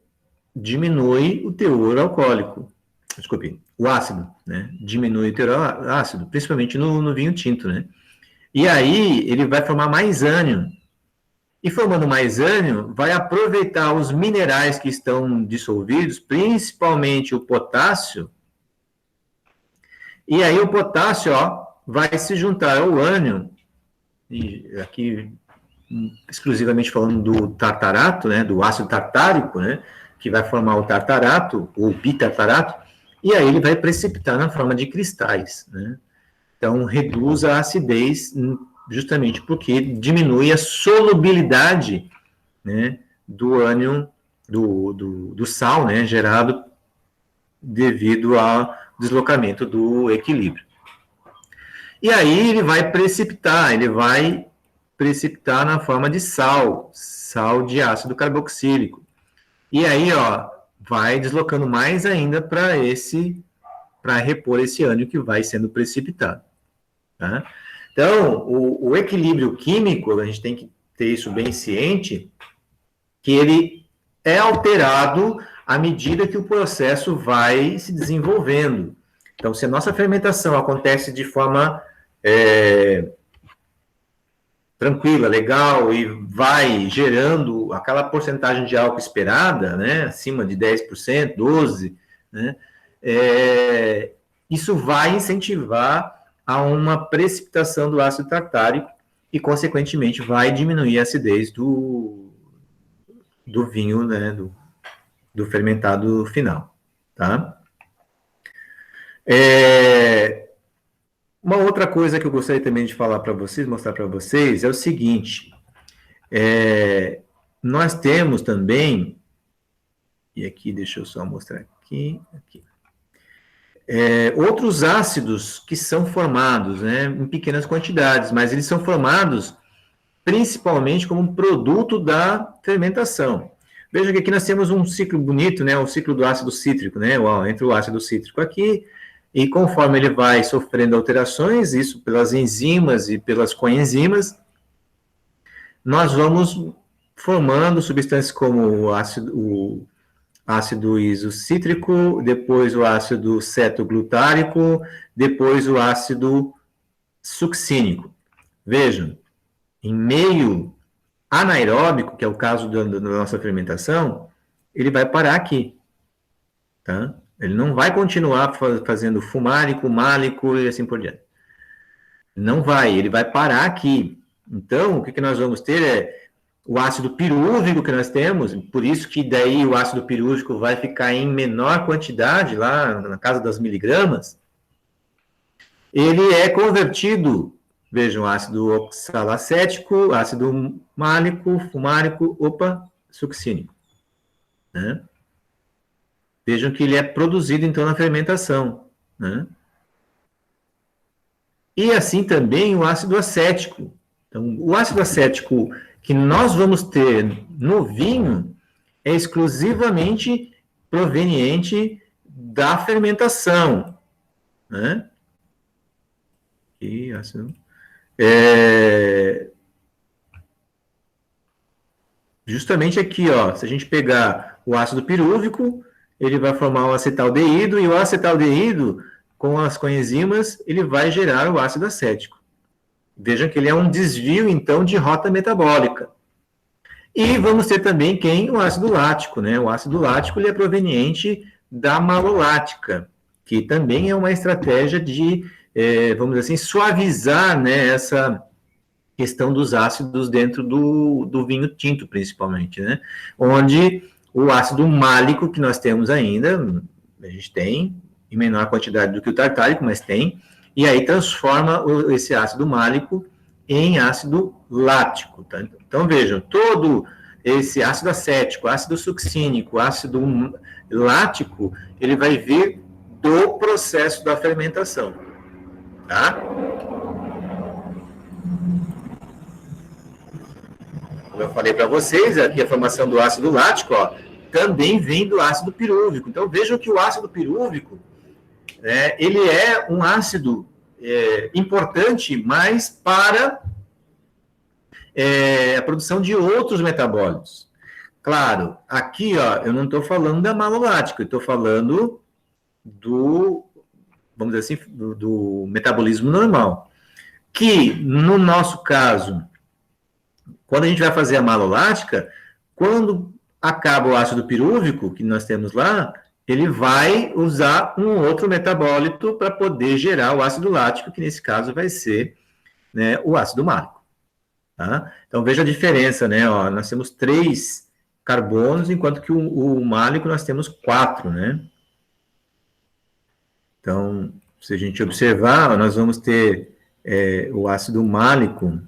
Diminui o teor alcoólico. Desculpe, o ácido, né? Diminui o teor ácido, principalmente no vinho tinto, né? E aí, ele vai formar mais ânion. E formando mais ânion, vai aproveitar os minerais que estão dissolvidos, principalmente o potássio. E aí, o potássio, ó, vai se juntar ao ânion, e aqui exclusivamente falando do tartarato, né, do ácido tartárico, né, que vai formar o tartarato, ou bitartarato, e aí ele vai precipitar na forma de cristais, né? Então, reduz a acidez, justamente porque diminui a solubilidade, né, do ânion, do sal, né, gerado devido ao deslocamento do equilíbrio. E aí ele vai precipitar na forma de sal de ácido carboxílico. E aí, ó, vai deslocando mais ainda para repor esse ânion que vai sendo precipitado. Tá? Então, o equilíbrio químico, a gente tem que ter isso bem ciente, que ele é alterado à medida que o processo vai se desenvolvendo. Então, se a nossa fermentação acontece de forma tranquila, legal, e vai gerando aquela porcentagem de álcool esperada, né, acima de 10%, 12%, né, isso vai incentivar a uma precipitação do ácido tartárico e, consequentemente, vai diminuir a acidez do vinho, né, do fermentado final, tá? Uma outra coisa que eu gostaria também de falar para vocês, mostrar para vocês, é o seguinte, nós temos também, e aqui deixa eu só mostrar aqui, outros ácidos que são formados, né, em pequenas quantidades, mas eles são formados principalmente como um produto da fermentação. Veja que aqui nós temos um ciclo bonito, né, o ciclo do ácido cítrico, né, entre o ácido cítrico aqui, e conforme ele vai sofrendo alterações, isso pelas enzimas e pelas coenzimas, nós vamos formando substâncias como o ácido isocítrico, depois o ácido cetoglutárico, depois o ácido succínico. Vejam, em meio anaeróbico, que é o caso da nossa fermentação, ele vai parar aqui, tá? Ele não vai continuar fazendo fumárico, málico e assim por diante. Não vai, ele vai parar aqui. Então, o que nós vamos ter é o ácido pirúvico que nós temos, por isso que daí o ácido pirúvico vai ficar em menor quantidade, lá na casa das miligramas, ele é convertido, vejam, ácido oxalacético, ácido málico, fumárico, succínico, né? Vejam que ele é produzido, então, na fermentação, né? E assim também o ácido acético. Então, o ácido acético que nós vamos ter no vinho é exclusivamente proveniente da fermentação, né? ácido. Justamente aqui, ó, se a gente pegar o ácido pirúvico, ele vai formar o acetaldeído, e o acetaldeído, com as coenzimas, ele vai gerar o ácido acético. Vejam que ele é um desvio, então, de rota metabólica. E vamos ter também o ácido lático, né? O ácido lático ele é proveniente da malolática, que também é uma estratégia de, vamos dizer assim, suavizar, né, essa questão dos ácidos dentro do vinho tinto, principalmente, né? Onde o ácido málico que nós temos ainda, a gente tem em menor quantidade do que o tartárico, mas tem, e aí transforma esse ácido málico em ácido lático. Tá? Então, vejam, todo esse ácido acético, ácido succínico, ácido lático, ele vai vir do processo da fermentação. Tá? Como eu falei para vocês, aqui a formação do ácido lático, ó, também vem do ácido pirúvico. Então, vejam que o ácido pirúvico, ele é um ácido importante, mas para a produção de outros metabólitos. Claro, aqui, ó, eu não estou falando da malolática, eu estou falando do, vamos dizer assim, do metabolismo normal. Que, no nosso caso, quando a gente vai fazer a malolática, quando acaba o ácido pirúvico, que nós temos lá, ele vai usar um outro metabólito para poder gerar o ácido lático, que nesse caso vai ser, né, o ácido málico. Tá? Então, veja a diferença, né? Ó, nós temos 3 carbonos, enquanto que o málico nós temos 4, né? Então, se a gente observar, nós vamos ter o ácido málico.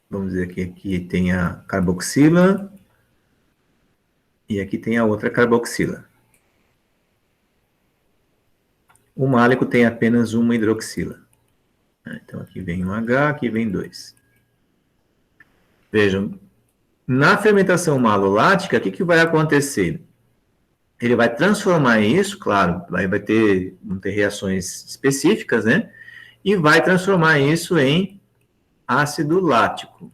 Vamos dizer que aqui tem a carboxila e aqui tem a outra carboxila. O málico tem apenas uma hidroxila. Então, aqui vem um H, aqui vem 2. Vejam, na fermentação malolática, o que vai acontecer? Ele vai transformar isso, claro, vão ter reações específicas, né? E vai transformar isso em ácido lático,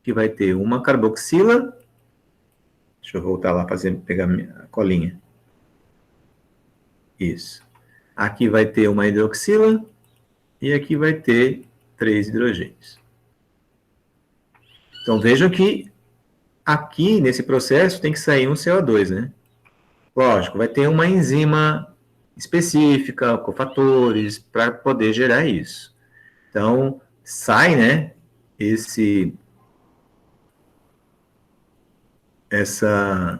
que vai ter uma carboxila. Deixa eu voltar lá para pegar a colinha. Isso. Aqui vai ter uma hidroxila e aqui vai ter 3 hidrogênios. Então, vejam que aqui, nesse processo, tem que sair um CO2, né? Lógico, vai ter uma enzima específica, cofatores, para poder gerar isso. Então, sai, né, essa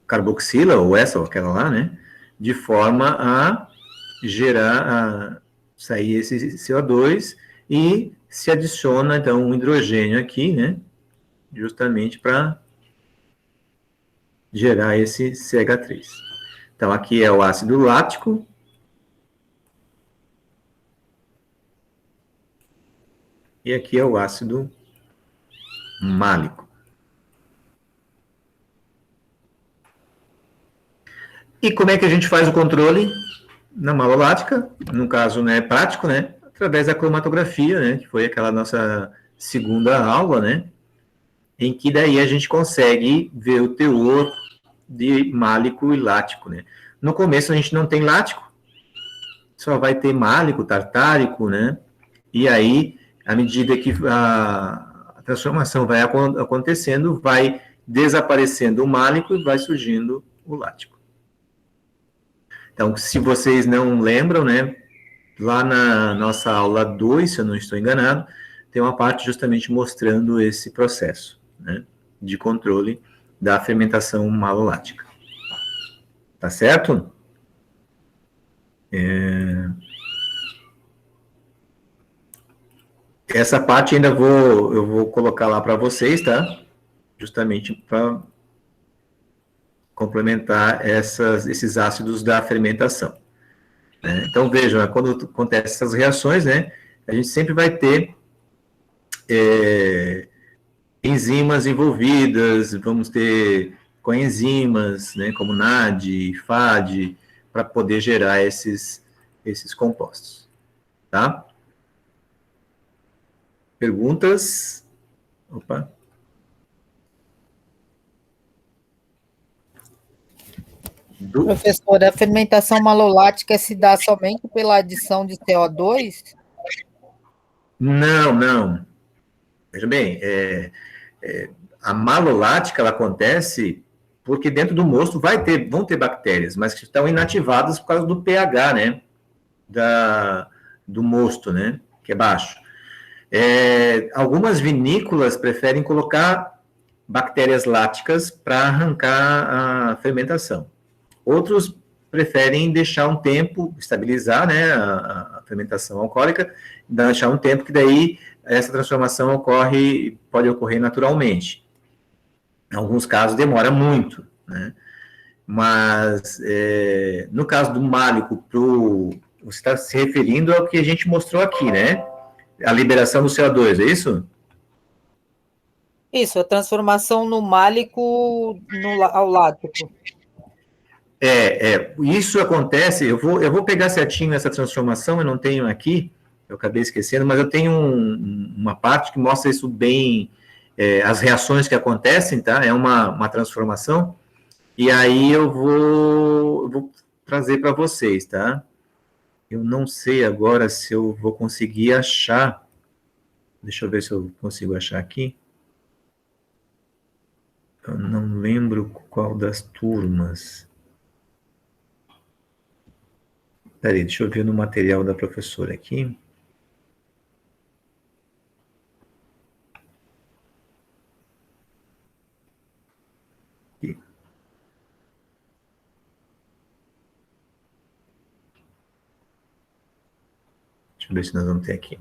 carboxila, ou essa ou aquela lá, né, de forma a sair esse CO2 e se adiciona, então, um hidrogênio aqui, né, justamente para gerar esse CH3. Então, aqui é o ácido lático. E aqui é o ácido málico. E como é que a gente faz o controle na malolática? No caso, né, prático, né? Através da cromatografia, né? Que foi aquela nossa segunda aula, né? Em que daí a gente consegue ver o teor de málico e lático, né? No começo a gente não tem lático, só vai ter málico, tartárico, né? E aí, à medida que a transformação vai acontecendo, vai desaparecendo o málico e vai surgindo o lático. Então, se vocês não lembram, né? Lá na nossa aula 2, se eu não estou enganado, tem uma parte justamente mostrando esse processo, né, de controle da fermentação malolática. Tá certo? Essa parte ainda eu vou colocar lá para vocês, tá? Justamente para complementar esses ácidos da fermentação. Né? Então, vejam, quando acontecem essas reações, né, a gente sempre vai ter enzimas envolvidas, vamos ter coenzimas, né, como NAD, FAD, para poder gerar esses esses compostos, tá? Perguntas? Opa. Professor, a fermentação malolática se dá somente pela adição de CO2? Não. Veja bem, a malolática ela acontece porque dentro do mosto vão ter bactérias, mas que estão inativadas por causa do pH, né? Do mosto, né? Que é baixo. Algumas vinícolas preferem colocar bactérias láticas para arrancar a fermentação. Outros preferem deixar um tempo, estabilizar, né, a fermentação alcoólica, deixar um tempo que daí essa transformação pode ocorrer naturalmente. Em alguns casos demora muito, né? Mas no caso do málico, você está se referindo ao que a gente mostrou aqui, né? A liberação do CO2, é isso? Isso, a transformação no málico ao lático. Isso acontece, eu vou pegar certinho essa transformação, eu não tenho aqui, eu acabei esquecendo, mas eu tenho uma parte que mostra isso bem, as reações que acontecem, tá? É uma transformação, e aí eu vou trazer para vocês, tá? Eu não sei agora se eu vou conseguir achar, deixa eu ver se eu consigo achar aqui. Eu não lembro qual das turmas. Peraí, deixa eu ver no material da professora aqui. Deixa eu ver se nós vamos ter aqui.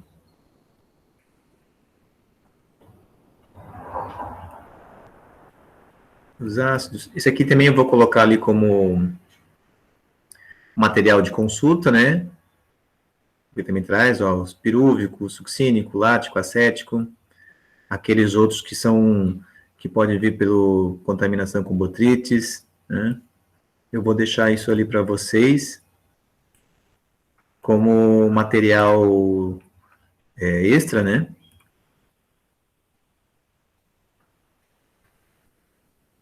Os ácidos. Esse aqui também eu vou colocar ali como material de consulta, né? Ele também traz, ó, os pirúvico, succínico, lático, acético, aqueles outros que podem vir pela contaminação com botrites, né? Eu vou deixar isso ali para vocês como material extra, né?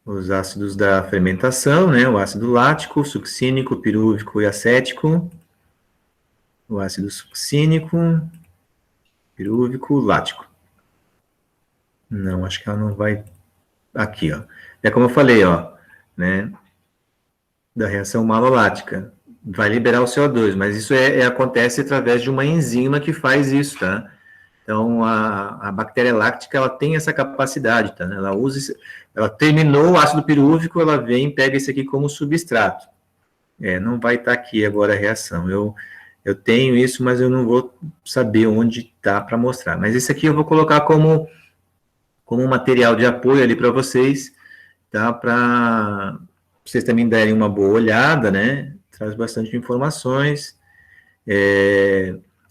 Os ácidos da fermentação, né? O ácido lático, succínico, pirúvico e acético. O ácido succínico, pirúvico, lático. Não, acho que ela não vai... Aqui, ó. É como eu falei, ó, né? Da reação malolática. Vai liberar o CO2, mas isso acontece através de uma enzima que faz isso, tá? Então, a bactéria láctica, ela tem essa capacidade, tá? Ela terminou o ácido pirúvico, ela vem e pega esse aqui como substrato. Não vai estar aqui agora a reação. Eu tenho isso, mas eu não vou saber onde está para mostrar. Mas esse aqui eu vou colocar como material de apoio ali para vocês, tá? Para vocês também derem uma boa olhada, né? Traz bastante informações.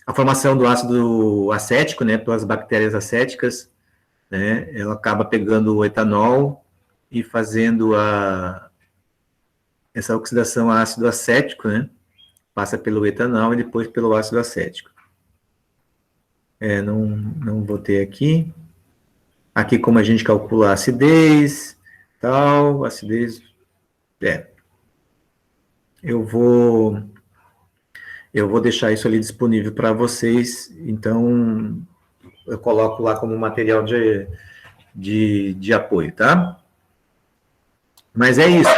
A formação do ácido acético, né, pelas bactérias acéticas, né, ela acaba pegando o etanol e fazendo essa oxidação a ácido acético, né, passa pelo etanol e depois pelo ácido acético. Não vou ter aqui. Aqui como a gente calcula a acidez, tal, acidez, eu vou deixar isso ali disponível para vocês, então eu coloco lá como material de apoio, tá? Mas é isso,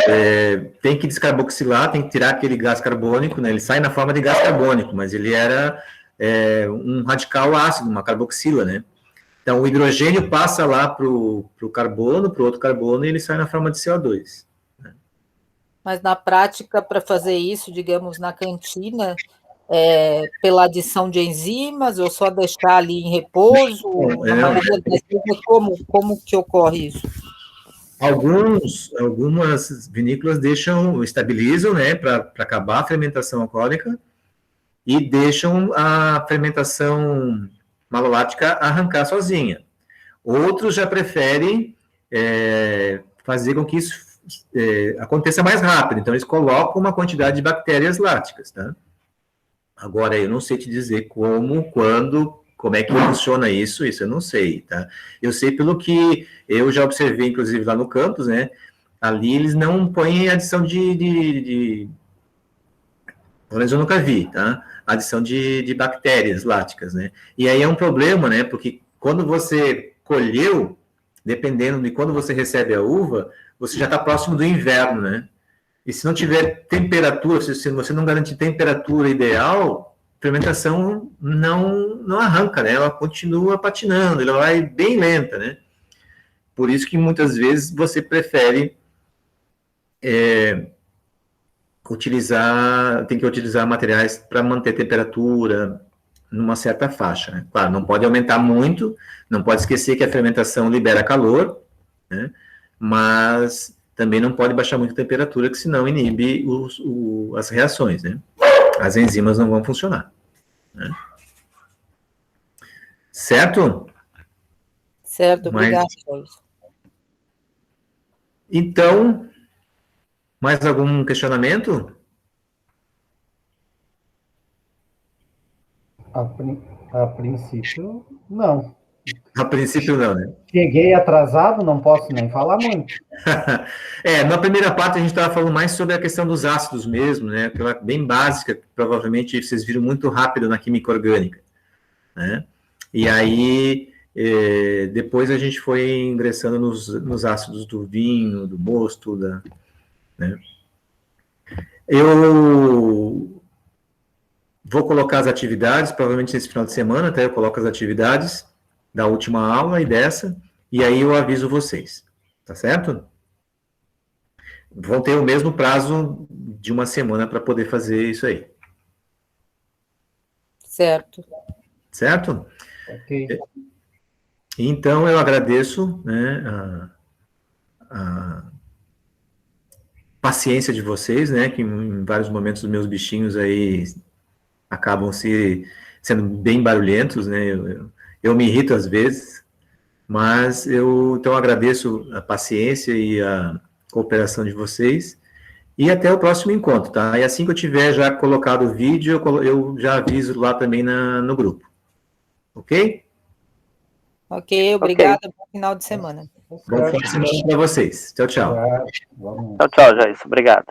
tem que descarboxilar, tem que tirar aquele gás carbônico, né? Ele sai na forma de gás carbônico, mas ele era um radical ácido, uma carboxila, né? Então o hidrogênio passa lá para o carbono, para o outro carbono, e ele sai na forma de CO2. Mas na prática, para fazer isso, digamos, na cantina, pela adição de enzimas, ou só deixar ali em repouso? Na maioria das vezes, como que ocorre isso? Algumas vinícolas estabilizam, né, para acabar a fermentação alcoólica e deixam a fermentação malolática arrancar sozinha. Outros já preferem fazer com que isso aconteça mais rápido, então eles colocam uma quantidade de bactérias láticas, tá? Agora, eu não sei te dizer como, quando, como é que funciona isso eu não sei, tá? Eu sei pelo que eu já observei, inclusive, lá no campus, né? Ali eles não põem adição pelo menos eu nunca vi, tá? Adição de bactérias láticas, né? E aí é um problema, né? Porque quando você colheu, dependendo de quando você recebe a uva, você já está próximo do inverno, né? E se não tiver temperatura, se você não garantir temperatura ideal, a fermentação não arranca, né? Ela continua patinando, ela vai bem lenta, né? Por isso que muitas vezes você prefere tem que utilizar materiais para manter temperatura numa certa faixa, né? Claro, não pode aumentar muito, não pode esquecer que a fermentação libera calor, né? Mas também não pode baixar muito a temperatura, que senão inibe as reações, né? As enzimas não vão funcionar, né? Certo? Certo, obrigado, Jorge. Então, mais algum questionamento? A princípio, não. A princípio não, né? Cheguei atrasado, não posso nem falar muito. Na primeira parte a gente estava falando mais sobre a questão dos ácidos mesmo, né? Aquela bem básica, que provavelmente vocês viram muito rápido na química orgânica, né? E aí, depois a gente foi ingressando nos ácidos do vinho, do mosto, né? Eu vou colocar as atividades, provavelmente nesse final de semana, até eu coloco as atividades da última aula e dessa, e aí eu aviso vocês, tá certo? Vão ter o mesmo prazo de uma semana para poder fazer isso aí. Certo. Certo? Ok. Então, eu agradeço, né, a paciência de vocês, né, que em vários momentos os meus bichinhos aí acabam sendo bem barulhentos, né, eu me irrito às vezes, mas então agradeço a paciência e a cooperação de vocês, e até o próximo encontro, tá? E assim que eu tiver já colocado o vídeo, eu já aviso lá também no grupo. Ok? Ok, obrigada. Bom final de semana. Bom final de semana para vocês. Tchau, tchau. Tchau, tchau, Joyce. Obrigado.